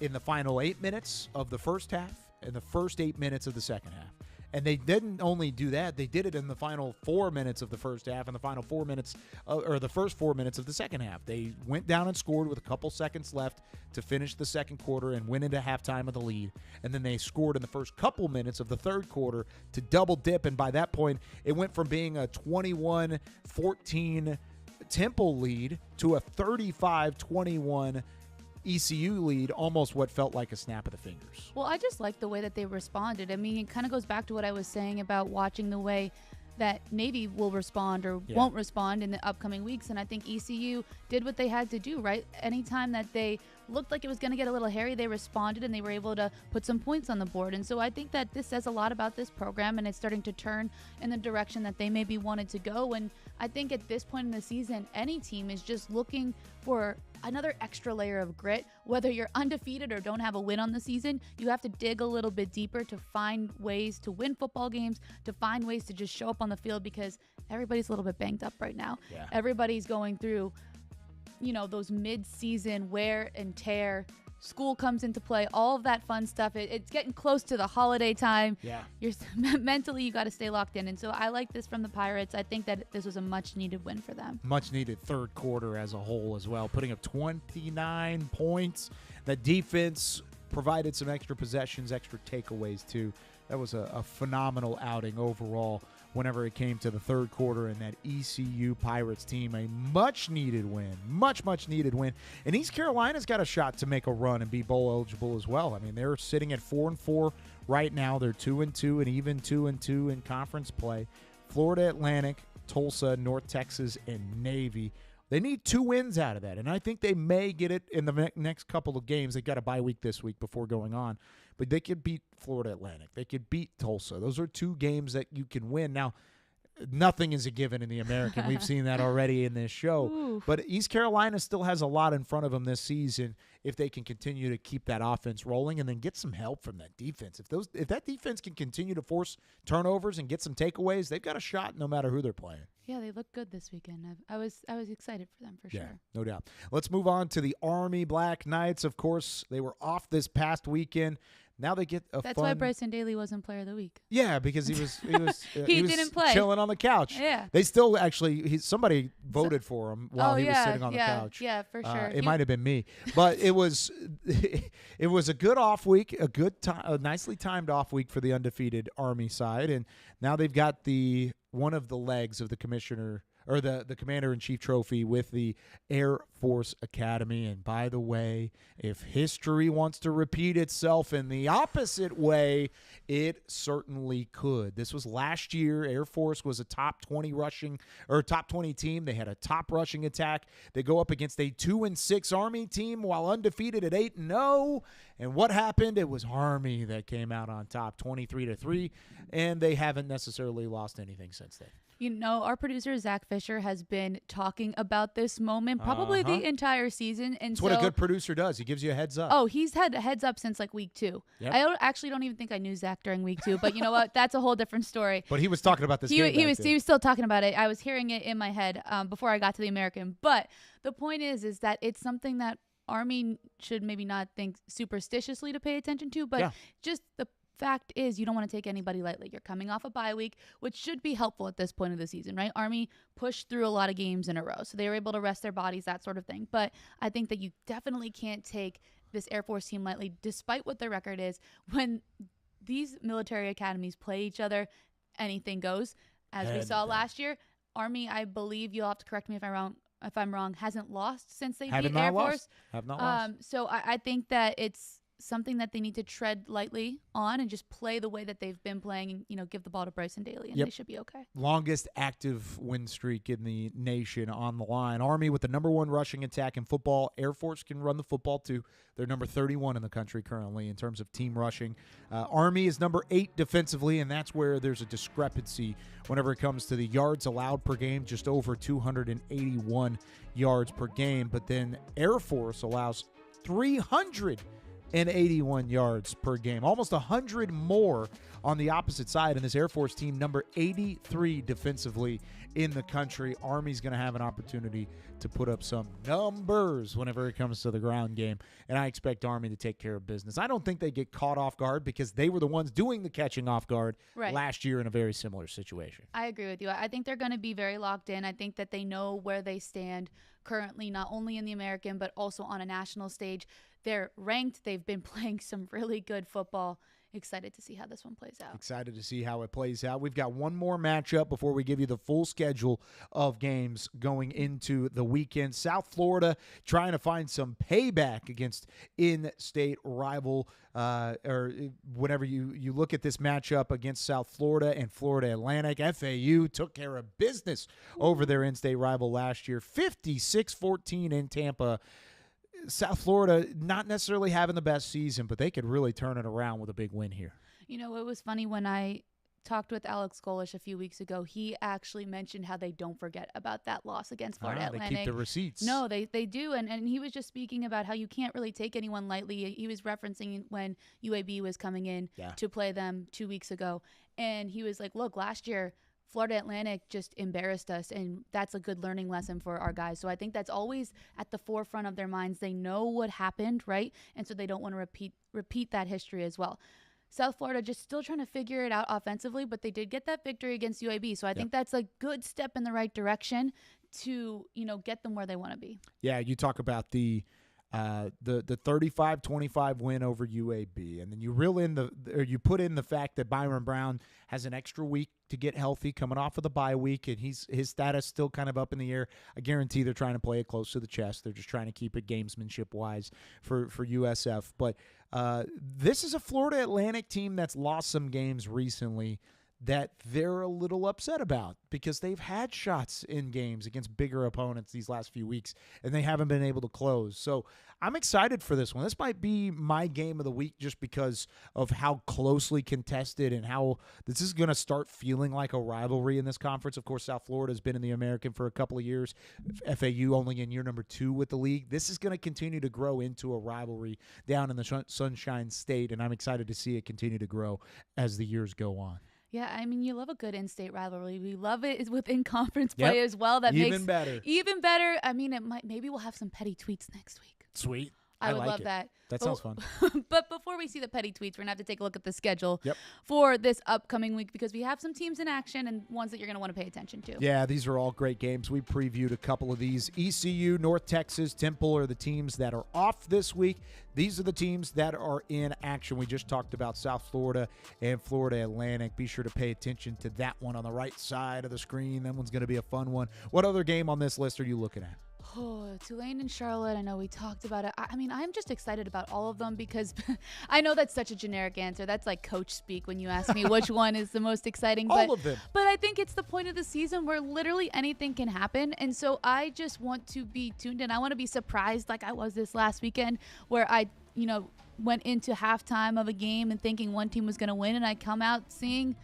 in the final 8 minutes of the first half and the first 8 minutes of the second half. And they didn't only do that, they did it in the final 4 minutes of the first half and the final 4 minutes, or the first 4 minutes of the second half. They went down and scored with a couple seconds left to finish the second quarter and went into halftime with the lead. And then they scored in the first couple minutes of the third quarter to double dip. And by that point, it went from being a 21-14 Temple lead to a 35-21 ECU lead, almost what felt like a snap of the fingers. Well, I just like the way that they responded. I mean, it kind of goes back to what I was saying about watching the way that Navy will respond or won't respond in the upcoming weeks. And I think ECU did what they had to do, right? Anytime that they looked like it was going to get a little hairy, they responded and they were able to put some points on the board. And so I think that this says a lot about this program, and it's starting to turn in the direction that they maybe wanted to go. And I think at this point in the season, any team is just looking for another extra layer of grit. Whether you're undefeated or don't have a win on the season, you have to dig a little bit deeper to find ways to win football games, to find ways to just show up on the field, because everybody's a little bit banged up right now. Everybody's going through, those mid-season wear and tear school comes into play, all of that fun stuff. It's getting close to the holiday time. Yeah. Mentally, you got to stay locked in. And so I like this from the Pirates. I think that this was a much-needed win for them. Much-needed third quarter as a whole as well, putting up 29 points. The defense provided some extra possessions, extra takeaways, too. That was a phenomenal outing overall whenever it came to the third quarter, and that ECU Pirates team, a much-needed win, much-needed win. And East Carolina's got a shot to make a run and be bowl eligible as well. I mean, they're sitting at 4-4 right now. They're 2-2 and even 2-2 in conference play. Florida Atlantic, Tulsa, North Texas, and Navy. They need 2 wins out of that, and I think they may get it in the next couple of games. They've got a bye week this week before going on, but they could beat Florida Atlantic. They could beat Tulsa. Those are 2 games that you can win. Now, nothing is a given in the American. We've seen that already in this show. Oof. But East Carolina still has a lot in front of them this season if they can continue to keep that offense rolling and then get some help from that defense. If that defense can continue to force turnovers and get some takeaways, they've got a shot no matter who they're playing. Yeah, they look good this weekend. I was excited for them for sure. Yeah, no doubt. Let's move on to the Army Black Knights. Of course, they were off this past weekend. Now they get a That's why Bryson Daly wasn't Player of the Week. Yeah, because he was he didn't play, chilling on the couch. Yeah, they still actually somebody voted for him while he was sitting on the couch. Yeah, for sure. It might have been me, but it was a good off week, a nicely timed off week for the undefeated Army side, and now they've got one of the legs of the commissioner or the Commander-in-Chief trophy with the Air Force Academy. And by the way, if history wants to repeat itself in the opposite way, it certainly could. This was last year. Air Force was a top 20 team. They had a top rushing attack. They go up against a 2-6 Army team while undefeated at 8-0. And what happened? It was Army that came out on top 23-3, and they haven't necessarily lost anything since then. You know, our producer, Zach Fisher, has been talking about this moment probably the entire season. And That's what a good producer does. He gives you a heads up. Oh, he's had a heads up since like week 2. Yep. I actually don't even think I knew Zach during week 2, but you know what? That's a whole different story. But he was talking about this game. He was still talking about it. I was hearing it in my head before I got to the American. But the point is that it's something that Army should maybe not think superstitiously to pay attention to, but just the fact is you don't want to take anybody lightly. You're coming off a bye week, which should be helpful at this point of the season, right? Army pushed through a lot of games in a row, so they were able to rest their bodies, that sort of thing. But I think that you definitely can't take this Air Force team lightly, despite what their record is. When these military academies play each other, anything goes. As we saw last year, Army, I believe, you'll have to correct me if I'm wrong, hasn't lost since they beat Air Force. Have not lost. So I think that it's something that they need to tread lightly on and just play the way that they've been playing and, give the ball to Bryson Daly, and they should be okay. Longest active win streak in the nation on the line. Army with the number 1 rushing attack in football. Air Force can run the football too. They're number 31 in the country currently in terms of team rushing. Army is number 8 defensively, and that's where there's a discrepancy whenever it comes to the yards allowed per game, just over 281 yards per game. But then Air Force allows 381 yards per game, almost 100 more on the opposite side. And this Air Force team, number 83 defensively in the country. Army's going to have an opportunity to put up some numbers whenever it comes to the ground game, and I expect Army to take care of business. I don't think they get caught off guard because they were the ones doing the catching off guard last year in a very similar situation. I agree with you. I think they're going to be very locked in. I think that they know where they stand currently, not only in the American, but also on a national stage. They're ranked. They've been playing some really good football. Excited to see how this one plays out. Excited to see how it plays out. We've got one more matchup before we give you the full schedule of games going into the weekend. South Florida trying to find some payback against in-state rival, or whenever you look at this matchup against South Florida and Florida Atlantic. FAU took care of business over their in-state rival last year, 56-14 in Tampa. South Florida not necessarily having the best season, but they could really turn it around with a big win here. It was funny when I talked with Alex Golish a few weeks ago. He actually mentioned how they don't forget about that loss against Florida Atlantic. They keep the receipts. No, they do. And he was just speaking about how you can't really take anyone lightly. He was referencing when UAB was coming in to play them 2 weeks ago. And he was like, look, last year Florida Atlantic just embarrassed us, and that's a good learning lesson for our guys. So I think that's always at the forefront of their minds. They know what happened, right? And so they don't want to repeat that history as well. South Florida just still trying to figure it out offensively, but they did get that victory against UAB. So I think that's a good step in the right direction to, get them where they want to be. Yeah, you talk about the 35-25 win over UAB, and then you put in the fact that Byron Brown has an extra week to get healthy coming off of the bye week, and his status still kind of up in the air. I guarantee they're trying to play it close to the chest. They're just trying to keep it gamesmanship wise for USF. But this is a Florida Atlantic team that's lost some games recently that they're a little upset about because they've had shots in games against bigger opponents these last few weeks, and they haven't been able to close. So I'm excited for this one. This might be my game of the week just because of how closely contested and how this is going to start feeling like a rivalry in this conference. Of course, South Florida has been in the American for a couple of years. FAU only in year number 2 with the league. This is going to continue to grow into a rivalry down in the Sunshine State, and I'm excited to see it continue to grow as the years go on. Yeah, I mean, you love a good in-state rivalry. We love it within conference play as well. That even makes better. Even better. I mean, maybe we'll have some petty tweets next week. Sweet. I would like love it. that. That sounds fun. But before we see the petty tweets, we're going to have to take a look at the schedule for this upcoming week because we have some teams in action and ones that you're going to want to pay attention to. Yeah, these are all great games. We previewed a couple of these. ECU, North Texas, Temple are the teams that are off this week. These are the teams that are in action. We just talked about South Florida and Florida Atlantic. Be sure to pay attention to that one on the right side of the screen. That one's going to be a fun one. What other game on this list are you looking at? Oh, Tulane and Charlotte, I know we talked about it. I mean, I'm just excited about all of them because I know that's such a generic answer. That's like coach speak when you ask me which one is the most exciting. All of them. But I think it's the point of the season where literally anything can happen. And so I just want to be tuned in. I want to be surprised like I was this last weekend where I, went into halftime of a game and thinking one team was going to win, and I come out seeing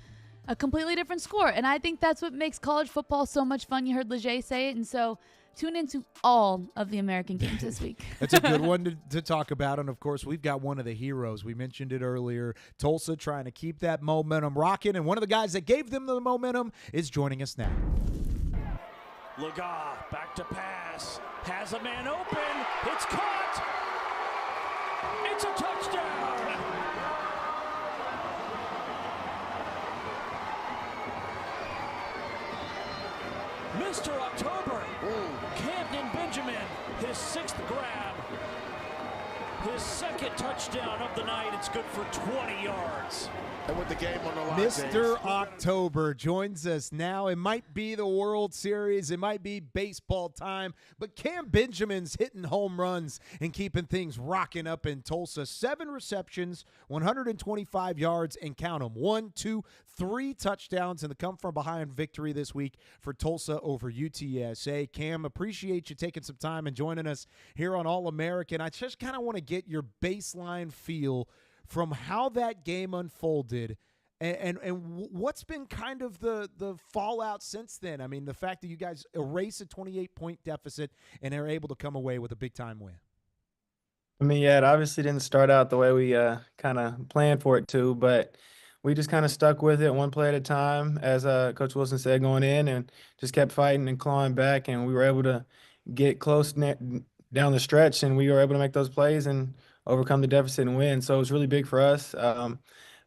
a completely different score. And I think that's what makes college football so much fun. You heard Leger say it. And so tune into all of the American games this week. That's a good one to talk about. And, of course, we've got one of the heroes. We mentioned it earlier. Tulsa trying to keep that momentum rocking. And one of the guys that gave them the momentum is joining us now. Leger back to pass. Has a man open. It's caught. It's a touchdown. Mr. October, Kamdyn Benjamin, his 6th grab, his 2nd touchdown of the night. It's good for 20 yards. And with the game on the line, Mr. October joins us now. It might be the World Series. It might be baseball time. But Cam Benjamin's hitting home runs and keeping things rocking up in Tulsa. 7 receptions, 125 yards, and count them. 1, 2, 3 touchdowns in the come-from-behind victory this week for Tulsa over UTSA. Cam, appreciate you taking some time and joining us here on All-American. I just kind of want to get your baseline feel from how that game unfolded and what's been kind of the fallout since then. I mean, the fact that you guys erase a 28-point deficit and are able to come away with a big-time win. I mean, yeah, it obviously didn't start out the way we kind of planned for it to, but we just kind of stuck with it one play at a time, as Coach Wilson said, going in, and just kept fighting and clawing back, and we were able to get close down the stretch, and we were able to make those plays and overcome the deficit and win. So it was really big for us. I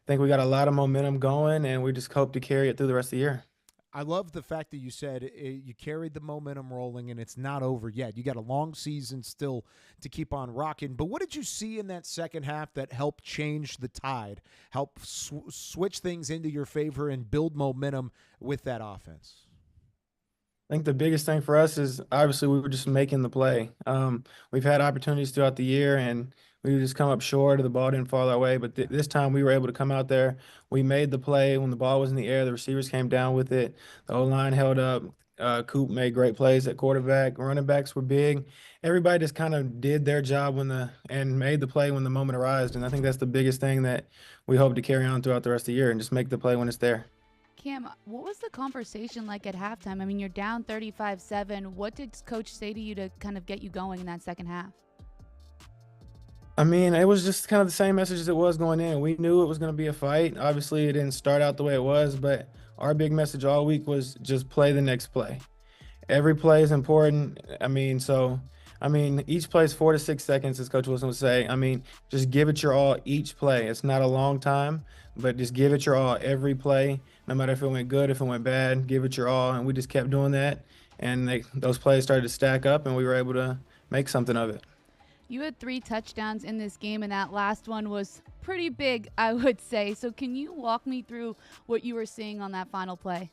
think we got a lot of momentum going, and we just hope to carry it through the rest of the year. I love the fact that you said you carried the momentum rolling and it's not over yet. You got a long season still to keep on rocking. But what did you see in that second half that helped change the tide, help switch things into your favor and build momentum with that offense? I think the biggest thing for us is obviously we were just making the play. We've had opportunities throughout the year, and we would just come up short, or the ball didn't fall our way. But this time we were able to come out there. We made the play. When the ball was in the air, the receivers came down with it. The O-line held up. Coop made great plays at quarterback. Running backs were big. Everybody just kind of did their job and made the play when the moment arose. And I think that's the biggest thing that we hope to carry on throughout the rest of the year and just make the play when it's there. Cam, what was the conversation like at halftime? I mean, you're down 35-7. What did Coach say to you to kind of get you going in that second half? I mean, it was just kind of the same message as it was going in. We knew it was going to be a fight. Obviously, it didn't start out the way it was, but our big message all week was just play the next play. Every play is important. Each play is 4 to 6 seconds, as Coach Wilson would say. I mean, just give it your all each play. It's not a long time, but just give it your all every play, no matter if it went good, if it went bad, give it your all. And we just kept doing that. And those plays started to stack up, and we were able to make something of it. You had 3 touchdowns in this game, and that last one was pretty big, I would say. So can you walk me through what you were seeing on that final play?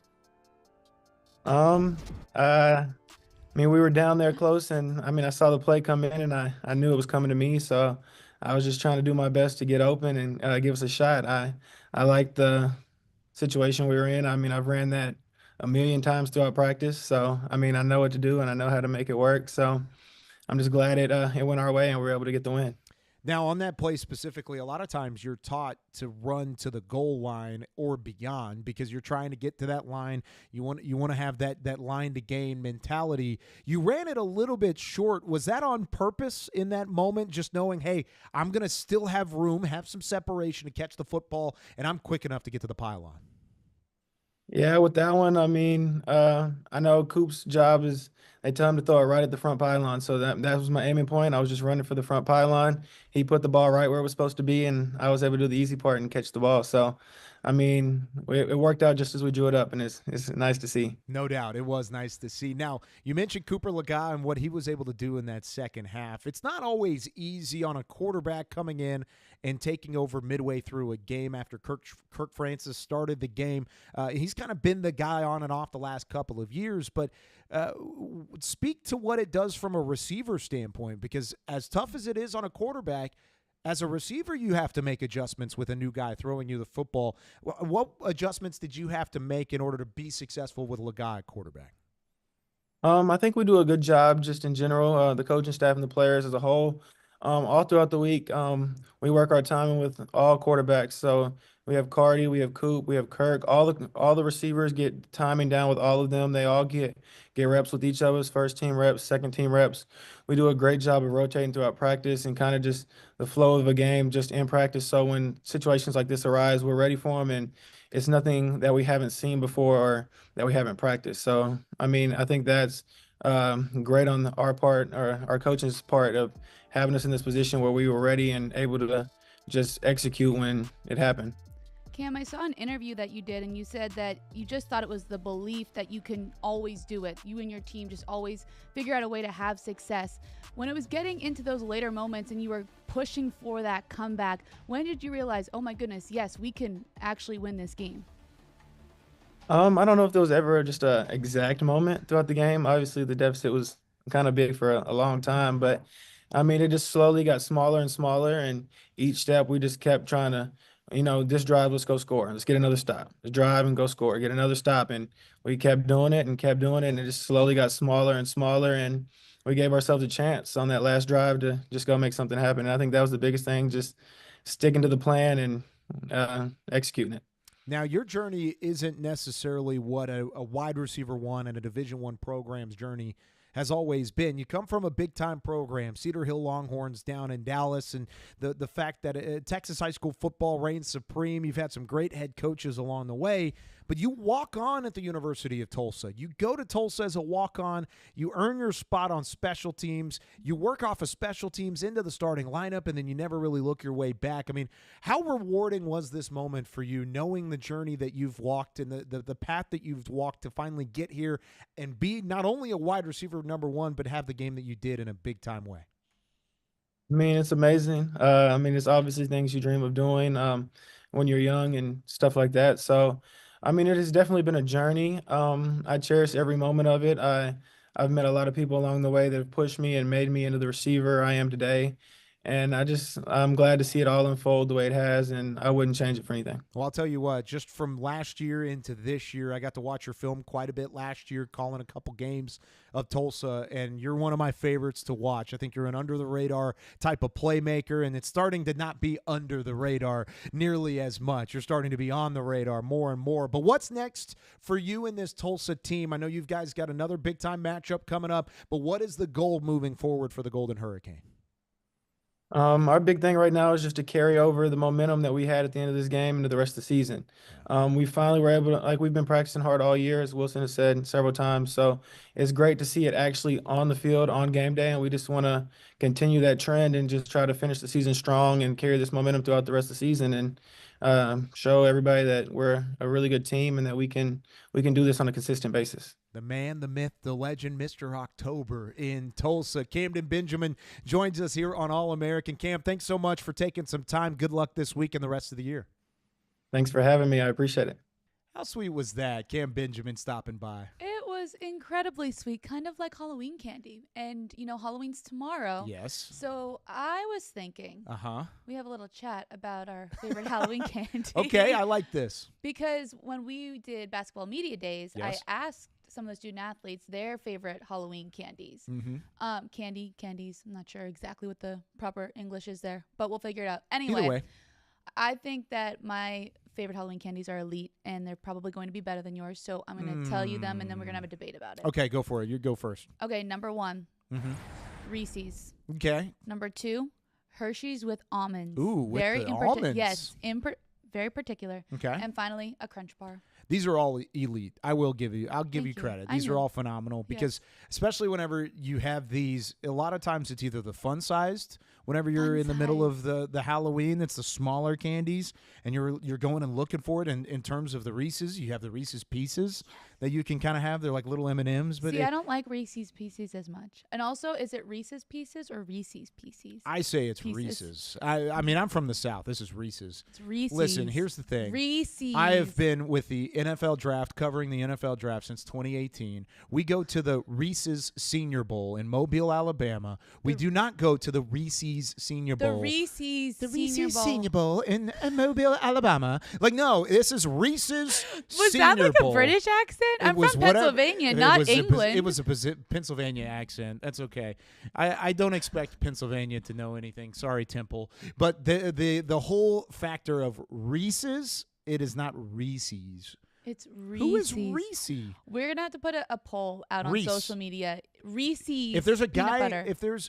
We were down there close, and I saw the play come in, and I knew it was coming to me, so I was just trying to do my best to get open and give us a shot. I liked the situation we were in. I've ran that a million times throughout practice, so I know what to do and I know how to make it work. So I'm just glad it went our way and we were able to get the win. Now, on that play specifically, a lot of times you're taught to run to the goal line or beyond because you're trying to get to that line. You want to have that line to gain mentality. You ran it a little bit short. Was that on purpose in that moment, just knowing, hey, I'm going to still have room, have some separation to catch the football, and I'm quick enough to get to the pylon? Yeah, with that one, I know Coop's job is they tell him to throw it right at the front pylon. So that was my aiming point. I was just running for the front pylon. He put the ball right where it was supposed to be, and I was able to do the easy part and catch the ball. So, it worked out just as we drew it up, and it's nice to see. No doubt. It was nice to see. Now, you mentioned Cooper Leger and what he was able to do in that second half. It's not always easy on a quarterback coming in and taking over midway through a game after Kirk Francis started the game. He's kind of been the guy on and off the last couple of years, but speak to what it does from a receiver standpoint, because as tough as it is on a quarterback, as a receiver, you have to make adjustments with a new guy throwing you the football. What adjustments did you have to make in order to be successful with Leger at quarterback? I think we do a good job just in general, the coaching staff and the players as a whole. All throughout the week, we work our timing with all quarterbacks. So we have Cardi, we have Coop, we have Kirk. All the receivers get timing down with all of them. They all get reps with each of us, first team reps, second team reps. We do a great job of rotating throughout practice and kind of just the flow of a game just in practice. So when situations like this arise, we're ready for them, and it's nothing that we haven't seen before or that we haven't practiced. So, I think that's great on our part, or our coaching's part, of having us in this position where we were ready and able to just execute when it happened. Cam, I saw an interview that you did, and you said that you just thought it was the belief that you can always do it. You and your team just always figure out a way to have success. When it was getting into those later moments and you were pushing for that comeback, when did you realize, oh my goodness, yes, we can actually win this game? I don't know if there was ever just a exact moment throughout the game. Obviously, the deficit was kind of big for a long time, but it just slowly got smaller and smaller, and each step we just kept trying to, this drive, let's go score. Let's get another stop. Let's drive and go score. Get another stop, and we kept doing it, and it just slowly got smaller and smaller, and we gave ourselves a chance on that last drive to just go make something happen. And I think that was the biggest thing, just sticking to the plan and executing it. Now, your journey isn't necessarily what a wide receiver one and a Division I program's journey has always been. You come from a big-time program, Cedar Hill Longhorns down in Dallas, and the fact that Texas high school football reigns supreme. You've had some great head coaches along the way, but you walk on at the University of Tulsa. You go to Tulsa as a walk-on. You earn your spot on special teams. You work off of special teams into the starting lineup, and then you never really look your way back. How rewarding was this moment for you, knowing the journey that you've walked and the path that you've walked to finally get here and be not only a wide receiver number one, but have the game that you did in a big-time way? It's amazing. It's obviously things you dream of doing when you're young and stuff like that. So, it has definitely been a journey. I cherish every moment of it. I've met a lot of people along the way that have pushed me and made me into the receiver I am today. And I'm glad to see it all unfold the way it has, and I wouldn't change it for anything. Well, I'll tell you what, just from last year into this year, I got to watch your film quite a bit last year, calling a couple games of Tulsa, and you're one of my favorites to watch. I think you're an under-the-radar type of playmaker, and it's starting to not be under the radar nearly as much. You're starting to be on the radar more and more. But what's next for you and this Tulsa team? I know you guys got another big-time matchup coming up, but what is the goal moving forward for the Golden Hurricane? Our big thing right now is just to carry over the momentum that we had at the end of this game into the rest of the season. We finally were able to, like, we've been practicing hard all year, as Wilson has said several times. So it's great to see it actually on the field on game day. And we just want to continue that trend and just try to finish the season strong and carry this momentum throughout the rest of the season and show everybody that we're a really good team and that we can do this on a consistent basis. The man, the myth, the legend, Mr. October in Tulsa. Kamdyn Benjamin joins us here on All-American. Cam, thanks so much for taking some time. Good luck this week and the rest of the year. Thanks for having me. I appreciate it. How sweet was that, Cam Benjamin stopping by? It was incredibly sweet, kind of like Halloween candy. And, Halloween's tomorrow. Yes. So I was thinking we have a little chat about our favorite Halloween candy. Okay, I like this. Because when we did basketball media days, Yes. I asked some of the student athletes their favorite Halloween candies. Mm-hmm. Candies. I'm not sure exactly what the proper English is there, but we'll figure it out. Anyway, Either way. I think that my favorite Halloween candies are elite, and they're probably going to be better than yours. So I'm going to tell you them, and then we're going to have a debate about it. Okay, go for it. You go first. Okay, number 1, Mm-hmm. Reese's. Okay. Number 2, Hershey's with almonds. Ooh, with the almonds. Yes, very particular. Okay. And finally, a Crunch Bar. These are all elite. I'll give you Thank you. credit. I These are know. all phenomenal because especially whenever you have these, a lot of times it's either the fun-sized, whenever you're in the middle of the Halloween, it's the smaller candies, and you're going and looking for it. And in terms of the Reese's, you have the Reese's Pieces that you can kind of have. They're like little M&Ms. But See, I don't like Reese's Pieces as much. And also, is it Reese's Pieces or Reese's Pieces? I say it's Pieces. Reese's. I mean, I'm from the South. This is Reese's. It's Reese's. Listen, here's the thing. Reese's. I have been with the NFL draft, covering the NFL draft since 2018. We go to the Reese's Senior Bowl in Mobile, Alabama. We do not go to the Reese's Senior Bowl. The Reese's Senior Bowl in Mobile, Alabama. Like, no, this is Reese's Was Senior that like Bowl. a British accent? It I'm was from whatever- Pennsylvania, it not was England. It was a Pennsylvania accent. That's okay. I don't expect Pennsylvania to know anything. Sorry, Temple. But the whole factor of Reese's, it is not Reese's. It's Reese's. Who is Reese? We're gonna have to put a poll out on Reese. social media. Reese's. If there's a peanut guy, butter.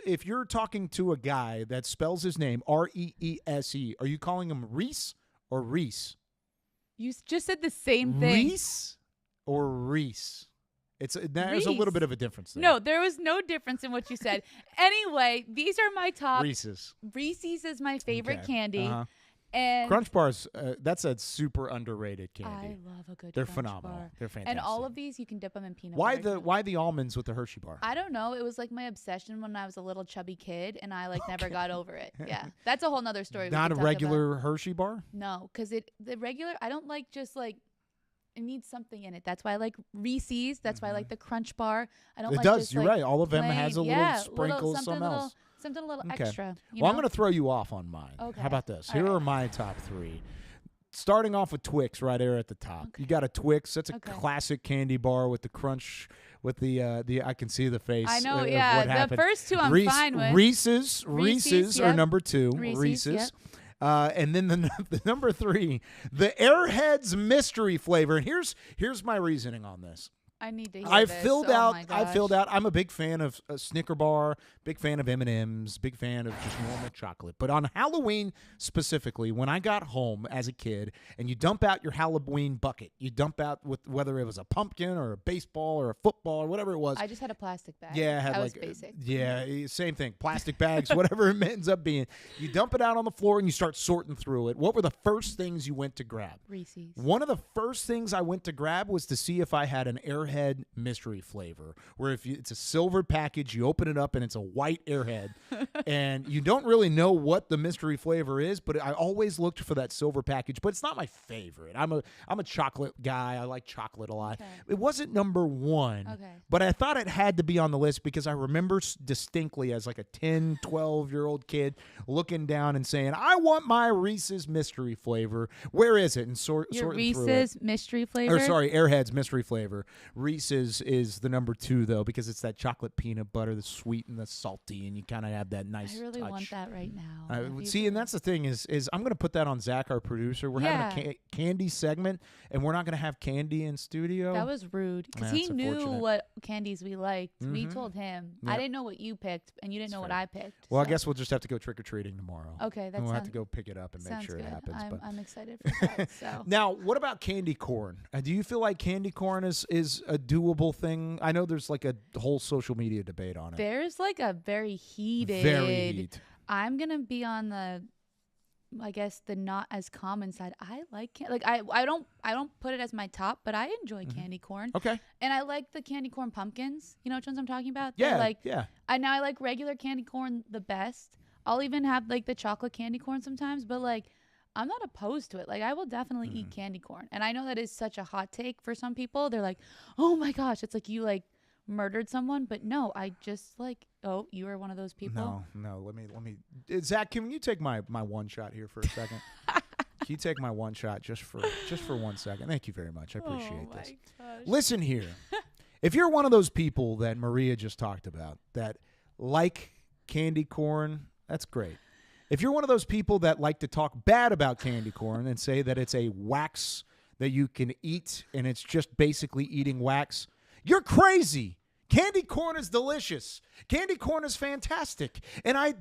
if you're talking to a guy that spells his name Reese, are you calling him Reese or Reese? You just said the same thing. Reese or Reese? There's a little Reese. bit of a difference there. No, there was no difference in what you said. Anyway, these are my top. Reese's. Reese's is my favorite Okay. candy. Uh-huh. And Crunch Bars, that's a super underrated I candy. love a good They're Crunch phenomenal. Bar. They're fantastic. And all of these, you can dip them in peanut Why butter. why the almonds with the Hershey bar? I don't know. It was like my obsession when I was a little chubby kid, and I never got over it. Yeah, that's a whole nother story. we Not could a talk regular Hershey bar? about. No, because the regular. I don't like just like. It needs something in it. That's why I like Reese's. That's why I like the Crunch Bar. I don't It like does. just, You're like, right. All of them plain- has a little sprinkle, something else. Something a little Okay. extra. Well, I'm going to throw you off on mine. Okay. How about this? All Here right. are my top 3. Starting off with Twix right there at the top. You got a Twix. That's a Okay. classic candy bar with the crunch, with the I can see the face. I know, of yeah. what The happened. first two I'm fine with. Reese's are yep. number 2. Reese's, And then the number 3, the Airheads mystery flavor. And here's my reasoning on this. I need to hear I've this. filled Oh out. my I've filled gosh. out. I'm a big fan of Snicker bar. Big fan of M&Ms. Big fan of just normal chocolate. But on Halloween specifically, when I got home as a kid, and you dump out your Halloween bucket, you dump out with whether it was a pumpkin or a baseball or a football or whatever it was. I just had a plastic bag. Yeah, I had was like basic. same thing. Plastic bags, whatever it ends up being. You dump it out on the floor and you start sorting through it. What were the first things you went to grab? Reese's. One of the first things I went to grab was to see if I had an Airhead mystery flavor, where it's a silver package, you open it up and it's a white Airhead, and you don't really know what the mystery flavor is, but I always looked for that silver package. But it's not my favorite. I'm a chocolate guy. I like chocolate a lot. Okay. It wasn't number 1, Okay. but I thought it had to be on the list because I remember distinctly as like a 10, 12-year-old kid looking down and saying, I want my Reese's mystery flavor. Where is it? And Your sorting through it. Reese's mystery flavor. Or sorry, Airheads mystery flavor. Reese's is the number 2 though, because it's that chocolate peanut butter, the sweet and the salty, and you kind of have that nice. I really touch. want that right now. See, and that's the thing is I'm going to put that on Zach, our producer. We're having a candy segment, and we're not going to have candy in studio. That was rude because he knew what candies we liked. We told him. Yep. I didn't know what you picked, and you didn't know what I picked. Well, I guess we'll just have to go trick or treating tomorrow. Okay, we'll have to go pick it up and make sure it happens. I'm excited for that. So now, what about candy corn? Do you feel like candy corn is a doable thing? I know there's like a whole social media debate on it. There's like a very heated. I'm gonna be on the, I guess, the not as common side. I like I don't put it as my top, but I enjoy candy corn. Okay. And I like the candy corn pumpkins. You know which ones I'm talking about? Yeah. I like regular candy corn the best. I'll even have like the chocolate candy corn sometimes, but like I'm not opposed to it. Like I will definitely eat candy corn. And I know that is such a hot take for some people. They're like, "Oh my gosh, it's like you like murdered someone." But no, I just like, oh, you are one of those people. No. Let me. Zach, can you take my one shot here for a second? Can you take my one shot just for 1 second? Thank you very much. I appreciate this. Gosh. Listen here. If you're one of those people that Maria just talked about that like candy corn, that's great. If you're one of those people that like to talk bad about candy corn and say that it's a wax that you can eat and it's just basically eating wax, you're crazy. Candy corn is delicious. Candy corn is fantastic. And I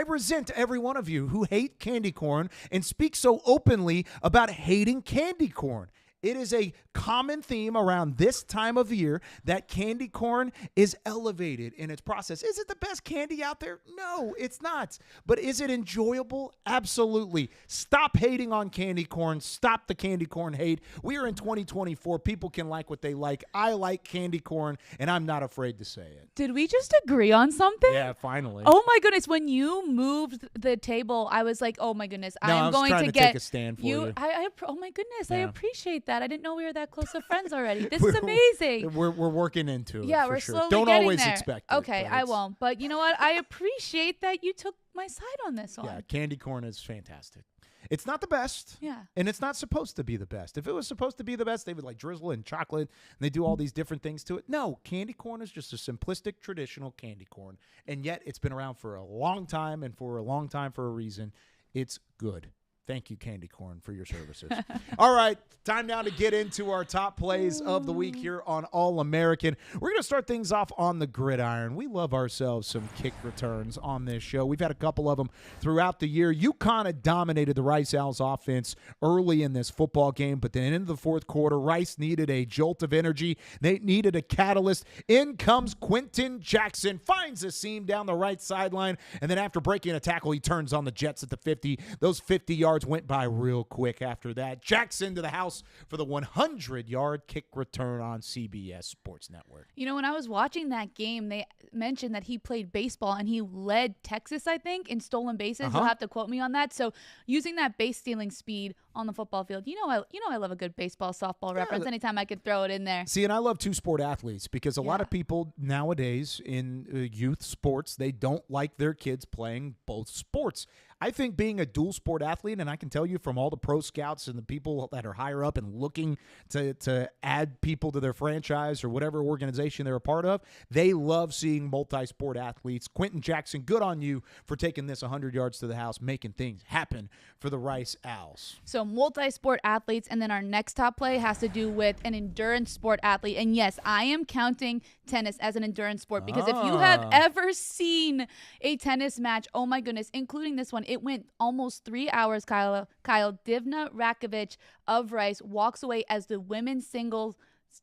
resent every one of you who hate candy corn and speak so openly about hating candy corn. It is a common theme around this time of year that candy corn is elevated in its process. Is it the best candy out there? No, it's not. But is it enjoyable? Absolutely. Stop hating on candy corn. Stop the candy corn hate. We are in 2024. People can like what they like. I like candy corn, and I'm not afraid to say it. Did we just agree on something? Yeah, finally. Oh my goodness! When you moved the table, I was like, "Oh my goodness, I am going to get take a stand for you." Oh my goodness, I appreciate that. I didn't know we were that close of friends already. This is amazing. We're working into it. Yeah, we're sure. slowly Don't getting always there. expect it. Okay, I won't. But you know what? I appreciate that you took my side on this one. Yeah, candy corn is fantastic. It's not the best. Yeah. And it's not supposed to be the best. If it was supposed to be the best, they would like drizzle in chocolate and they do all these different things to it. No, candy corn is just a simplistic, traditional candy corn. And yet it's been around for a long time, and for a long time for a reason. It's good. Thank you, candy corn, for your services. All right, time now to get into our top plays of the week here on All-American. We're going to start things off on the gridiron. We love ourselves some kick returns on this show. We've had a couple of them throughout the year. UConn dominated the Rice Owls offense early in this football game, but then into the fourth quarter, Rice needed a jolt of energy. They needed a catalyst. In comes Quentin Jackson, finds a seam down the right sideline, and then after breaking a tackle, he turns on the Jets at the 50. Those 50 yards went by real quick after that. Jackson to the house for the 100-yard kick return on CBS Sports Network. You know, when I was watching that game, they mentioned that he played baseball and he led Texas, I think, in stolen bases. You'll have to quote me on that. So using that base stealing speed on the football field, I love a good baseball, softball reference. Anytime I could throw it in there. See, and I love two-sport athletes because a lot of people nowadays in youth sports, they don't like their kids playing both sports. I think being a dual sport athlete, and I can tell you from all the pro scouts and the people that are higher up and looking to add people to their franchise or whatever organization they're a part of, they love seeing multi-sport athletes. Quentin Jackson, good on you for taking this 100 yards to the house, making things happen for the Rice Owls. So multi-sport athletes, and then our next top play has to do with an endurance sport athlete. And yes, I am counting tennis as an endurance sport because if you have ever seen a tennis match, oh my goodness, including this one, it went almost 3 hours, Kyle. Divna Rakovic of Rice walks away as the women's singles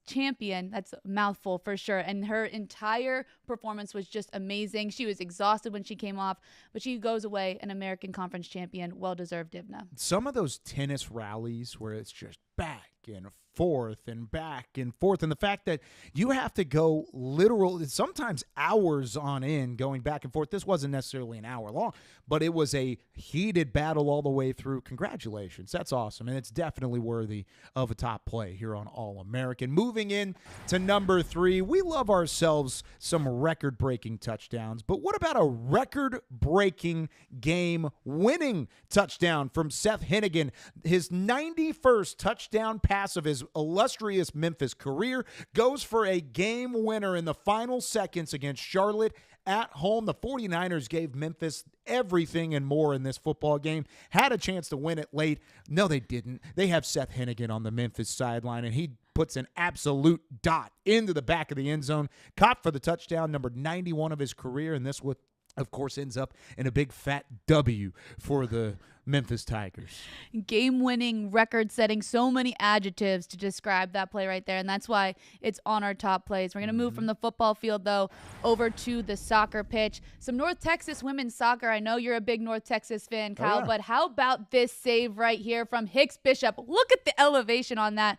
champion. That's a mouthful for sure. And her entire performance was just amazing. She was exhausted when she came off, but she goes away an American Conference champion. Well-deserved, Divna. Some of those tennis rallies where it's just back and forth and back and forth, and the fact that you have to go literal, sometimes hours on end going back and forth. This wasn't necessarily an hour long, but it was a heated battle all the way through. Congratulations. That's awesome, and it's definitely worthy of a top play here on All-American. Moving in to number 3, we love ourselves some record-breaking touchdowns, but what about a record-breaking game-winning touchdown from Seth Hennigan? His 91st touchdown pass of his illustrious Memphis career goes for a game winner in the final seconds against Charlotte at home. The 49ers gave Memphis everything and more in this football game. Had a chance to win it late. No, they didn't. They have Seth Hennigan on the Memphis sideline, and he puts an absolute dot into the back of the end zone. Caught for the touchdown, number 91 of his career, and this would, of course, ends up in a big fat W for the Memphis Tigers. Game-winning, record-setting, so many adjectives to describe that play right there, and that's why it's on our top plays. We're going to move from the football field, though, over to the soccer pitch. Some North Texas women's soccer. I know you're a big North Texas fan, Kyle, but how about this save right here from Hicks Bishop? Look at the elevation on that.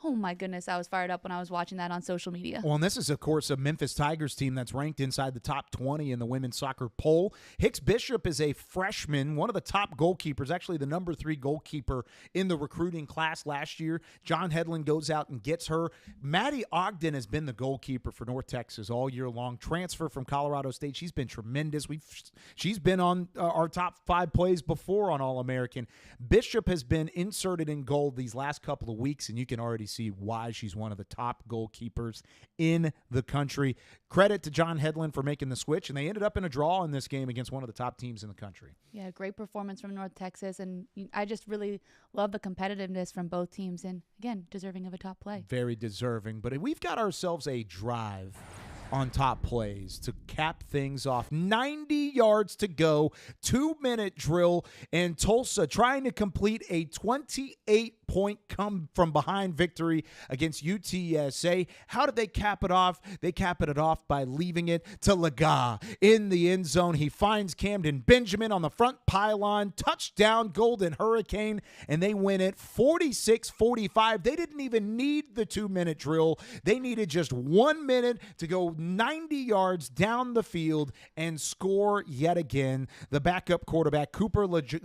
Oh, my goodness, I was fired up when I was watching that on social media. Well, and this is, of course, a Memphis Tigers team that's ranked inside the top 20 in the women's soccer poll. Hicks Bishop is a freshman, one of the top goalkeepers, actually the number 3 goalkeeper in the recruiting class last year. John Hedlund goes out and gets her. Maddie Ogden has been the goalkeeper for North Texas all year long. Transfer from Colorado State. She's been tremendous. She's been on our top 5 plays before on All-American. Bishop has been inserted in goal these last couple of weeks, and you can already see why she's one of the top goalkeepers in the country. Credit to John Hedlund for making the switch, and they ended up in a draw in this game against one of the top teams in the country. Yeah, great performance from North Texas, and I just really love the competitiveness from both teams, and again, deserving of a top play. Very deserving, but we've got ourselves a drive on top plays to cap things off. 90 yards to go, 2-minute drill, and Tulsa trying to complete a 28-point come-from-behind victory against UTSA. How did they cap it off? They cap it off by leaving it to Leger in the end zone. He finds Kamdyn Benjamin on the front pylon. Touchdown, Golden Hurricane, and they win it 46-45. They didn't even need the 2-minute drill. They needed just 1 minute to go 90 yards down the field and score yet again. The backup quarterback, Cooper Leger,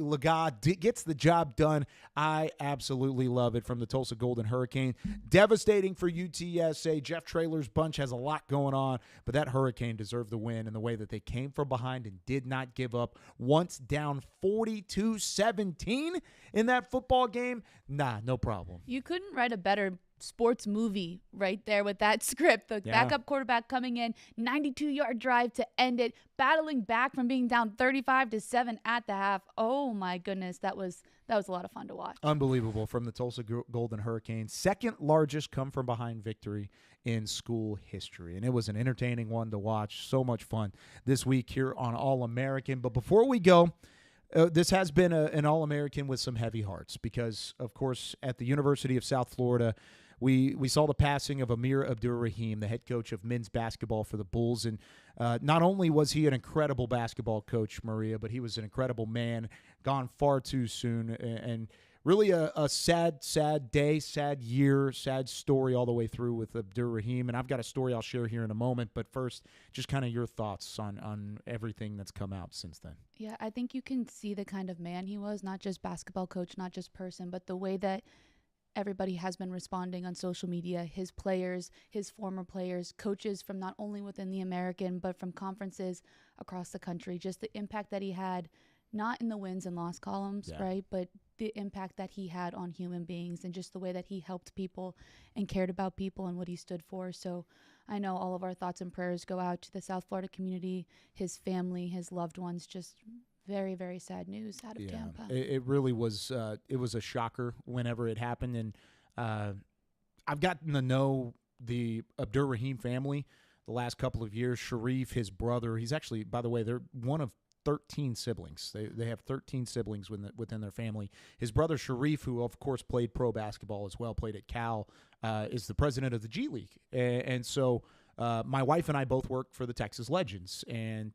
gets the job done. I absolutely love it from the Tulsa Golden Hurricane. Devastating for UTSA. Jeff Traylor's bunch has a lot going on, but that Hurricane deserved the win in the way that they came from behind and did not give up. Once down 42-17 in that football game, no problem. You couldn't write a better sports movie right there with that script. The backup quarterback coming in, 92-yard drive to end it, battling back from being down 35-7 at the half. Oh my goodness, that was a lot of fun to watch. Unbelievable from the Tulsa Golden Hurricanes. Second largest come from behind victory in school history, and it was an entertaining one to watch. So much fun this week here on All-American. But before we go, this has been an All-American with some heavy hearts because, of course, at the University of South Florida, we saw the passing of Amir-Abdur Rahim, the head coach of men's basketball for the Bulls. And not only was he an incredible basketball coach, Maria, but he was an incredible man, gone far too soon. And really a sad day, sad year, sad story all the way through with Abdur Rahim. And I've got a story I'll share here in a moment. But first, just kind of your thoughts on everything that's come out since then. Yeah, I think you can see the kind of man he was, not just basketball coach, not just person, but the way that everybody has been responding on social media, his players, his former players, coaches from not only within the American, but from conferences across the country, just the impact that he had, not in the wins and loss columns, right, but the impact that he had on human beings and just the way that he helped people and cared about people and what he stood for. So I know all of our thoughts and prayers go out to the South Florida community, his family, his loved ones. Just very, very sad news out of Tampa. It really was. It was a shocker whenever it happened, and I've gotten to know the Abdur Rahim family the last couple of years. Sharif, his brother, he's actually, by the way, they're one of 13 siblings. They have 13 siblings within their family. His brother Sharif, who of course played pro basketball as well, played at Cal, is the president of the G League, and so my wife and I both work for the Texas Legends, and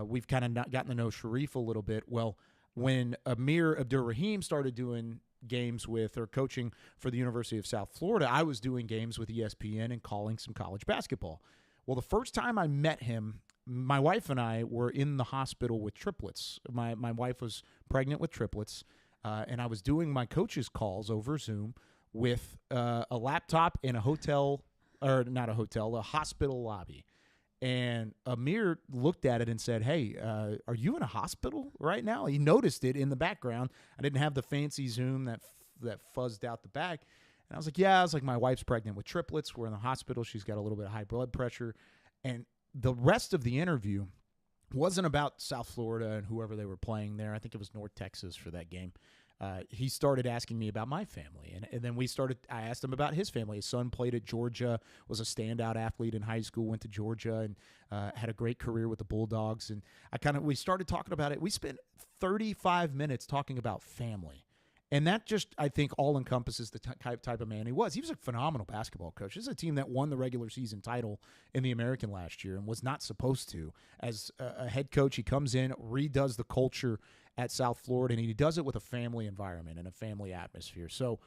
we've kind of gotten to know Sharif a little bit. Well, when Amir-Abdur Rahim started doing games with or coaching for the University of South Florida, I was doing games with ESPN and calling some college basketball. Well, the first time I met him, my wife and I were in the hospital with triplets. My wife was pregnant with triplets, and I was doing my coach's calls over Zoom with a laptop in a hotel, or not a hotel, a hospital lobby. And Amir looked at it and said, hey, are you in a hospital right now? He noticed it in the background. I didn't have the fancy Zoom that fuzzed out the back. And I was like, yeah. I was like, my wife's pregnant with triplets. We're in the hospital. She's got a little bit of high blood pressure. And the rest of the interview wasn't about South Florida and whoever they were playing there. I think it was North Texas for that game. He started asking me about my family, and then I asked him about his family. His son played at Georgia, was a standout athlete in high school, went to Georgia, and had a great career with the Bulldogs. And we started talking about it. We spent 35 minutes talking about family. And that just, I think, all encompasses the type of man he was. He was a phenomenal basketball coach. This is a team that won the regular season title in the American last year and was not supposed to. As a head coach, he comes in, redoes the culture at South Florida, and he does it with a family environment and a family atmosphere. So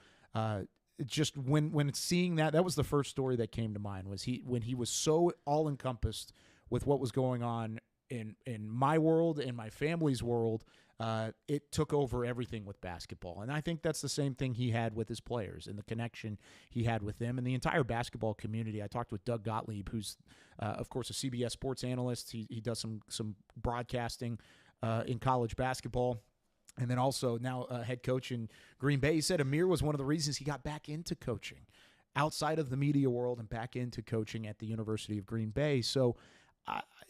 just when seeing that was the first story that came to mind, was when he was so all-encompassed with what was going on in my world, in my family's world. It took over everything with basketball. And I think that's the same thing he had with his players and the connection he had with them and the entire basketball community. I talked with Doug Gottlieb, who's, of course, a CBS sports analyst. He does some broadcasting in college basketball. And then also now a head coach in Green Bay. He said Amir was one of the reasons he got back into coaching outside of the media world and back into coaching at the University of Green Bay. So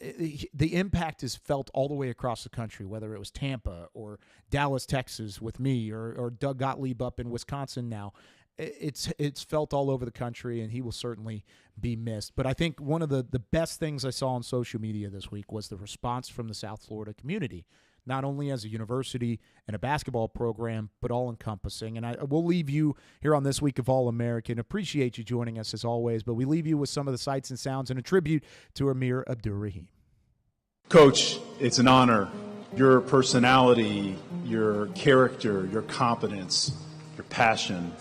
the impact is felt all the way across the country, whether it was Tampa or Dallas, Texas with me, or Doug Gottlieb up in Wisconsin now. It's felt all over the country, and he will certainly be missed. But I think one of the best things I saw on social media this week was the response from the South Florida community, not only as a university and a basketball program, but all-encompassing. And I will leave you here on This Week of All-American. Appreciate you joining us as always, but we leave you with some of the sights and sounds and a tribute to Amir-Abdur Rahim. Coach, it's an honor. Your personality, your character, your competence, your passion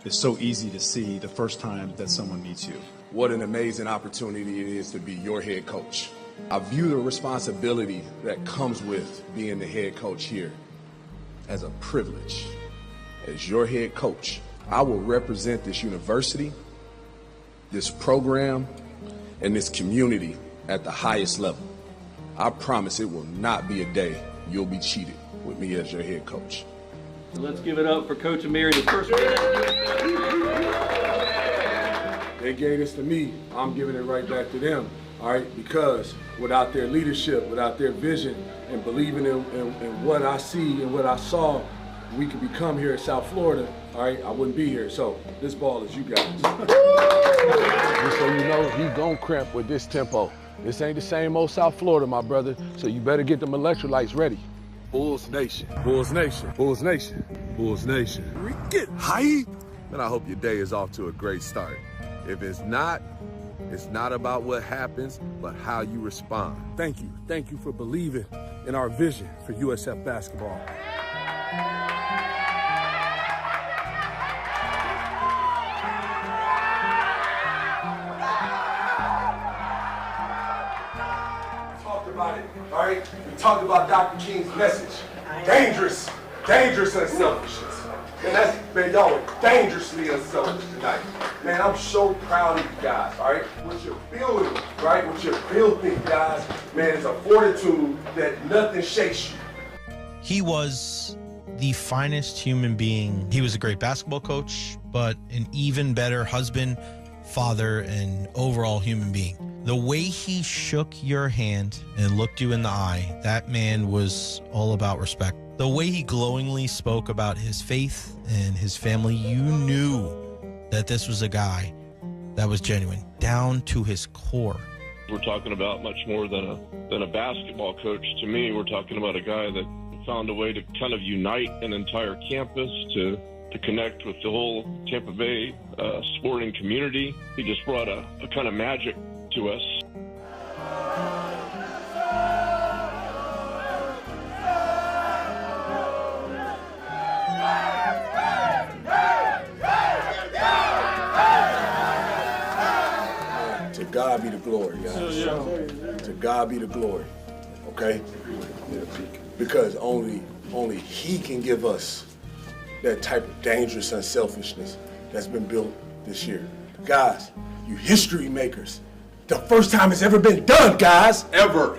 is so easy to see the first time that someone meets you. What an amazing opportunity it is to be your head coach. I view the responsibility that comes with being the head coach here as a privilege. As your head coach, I will represent this university, this program, and this community at the highest level. I promise it will not be a day you'll be cheated with me as your head coach. So let's give it up for Coach Amir in his first minute. They gave this to me. I'm giving it right back to them. All right, because without their leadership, without their vision, and believing in what I see and what I saw, we could become here in South Florida. All right, I wouldn't be here. So this ball is you guys. Just so you know, he gon' cramp with this tempo. This ain't the same old South Florida, my brother. So you better get them electrolytes ready. Bulls Nation, Bulls Nation, Bulls Nation, Bulls Nation. Get hype. And I hope your day is off to a great start. If it's not about what happens, but how you respond. Thank you. Thank you for believing in our vision for USF basketball. Talked about it, all right? We talked about Dr. King's message. Dangerous unselfishness. Man, y'all are dangerously unselfish tonight. Man, I'm so proud of you guys, all right? What you're building, right? What you're building, guys, man, is a fortitude that nothing shakes you. He was the finest human being. He was a great basketball coach, but an even better husband, father, and overall human being. The way he shook your hand and looked you in the eye, that man was all about respect. The way he glowingly spoke about his faith and his family, you knew that this was a guy that was genuine, down to his core. We're talking about much more than a basketball coach. To me, we're talking about a guy that found a way to kind of unite an entire campus, to connect with the whole Tampa Bay sporting community. He just brought a kind of magic to us. To God be the glory, guys. To God be the glory, okay? Because only He can give us that type of dangerous unselfishness that's been built this year. Guys, you history makers, the first time it's ever been done, guys. Ever.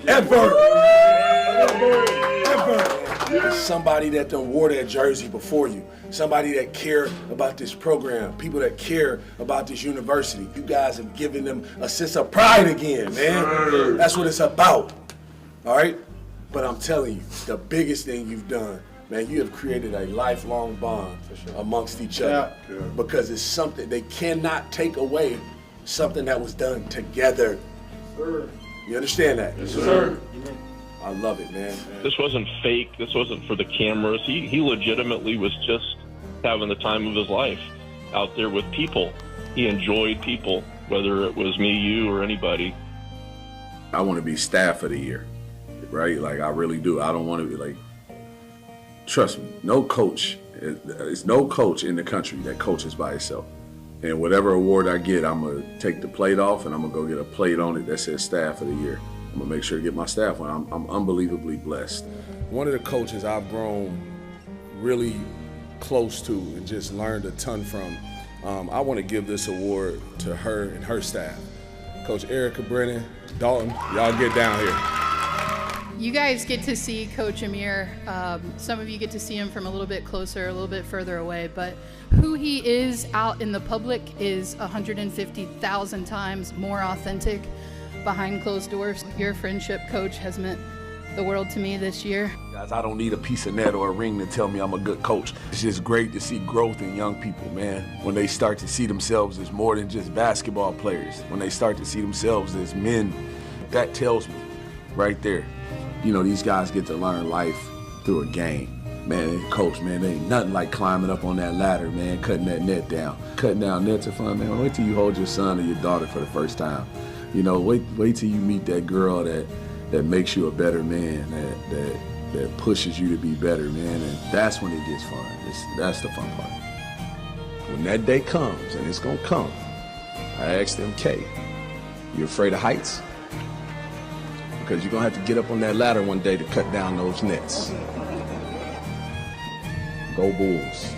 Somebody that done wore that jersey before you. Somebody that care about this program. People that care about this university. You guys have given them a sense of pride again, man. That's what it's about. All right? But I'm telling you, the biggest thing you've done, man, you have created a lifelong bond amongst each other. Yeah. Because it's something they cannot take away, something that was done together. Sir. You understand that? Yes, sir. I love it, man. This wasn't fake. This wasn't for the cameras. He legitimately was just having the time of his life out there with people. He enjoyed people, whether it was me, you, or anybody. I want to be staff of the year, right? Like, I really do. I don't want to be like, trust me, there's no coach in the country that coaches by himself. And whatever award I get, I'm going to take the plate off and I'm going to go get a plate on it that says staff of the year. I'm going to make sure to get my staff one. I'm unbelievably blessed. One of the coaches I've grown really close to and just learned a ton from, I want to give this award to her and her staff. Coach Erica Brennan, Dalton, y'all get down here. You guys get to see Coach Amir. Some of you get to see him from a little bit closer, a little bit further away, but who he is out in the public is 150,000 times more authentic behind closed doors. Your friendship, Coach, has meant the world to me this year. Guys, I don't need a piece of net or a ring to tell me I'm a good coach. It's just great to see growth in young people, man. When they start to see themselves as more than just basketball players, when they start to see themselves as men, that tells me right there. You know, these guys get to learn life through a game. Man, coach, man, there ain't nothing like climbing up on that ladder, man, cutting that net down. Cutting down nets are fun, man. Wait till you hold your son or your daughter for the first time. You know, wait till you meet that girl that makes you a better man, that pushes you to be better, man, and that's when it gets fun. That's the fun part. When that day comes, and it's gonna come, I asked them, Kay, you afraid of heights? Because you're gonna have to get up on that ladder one day to cut down those nets. Go Bulls.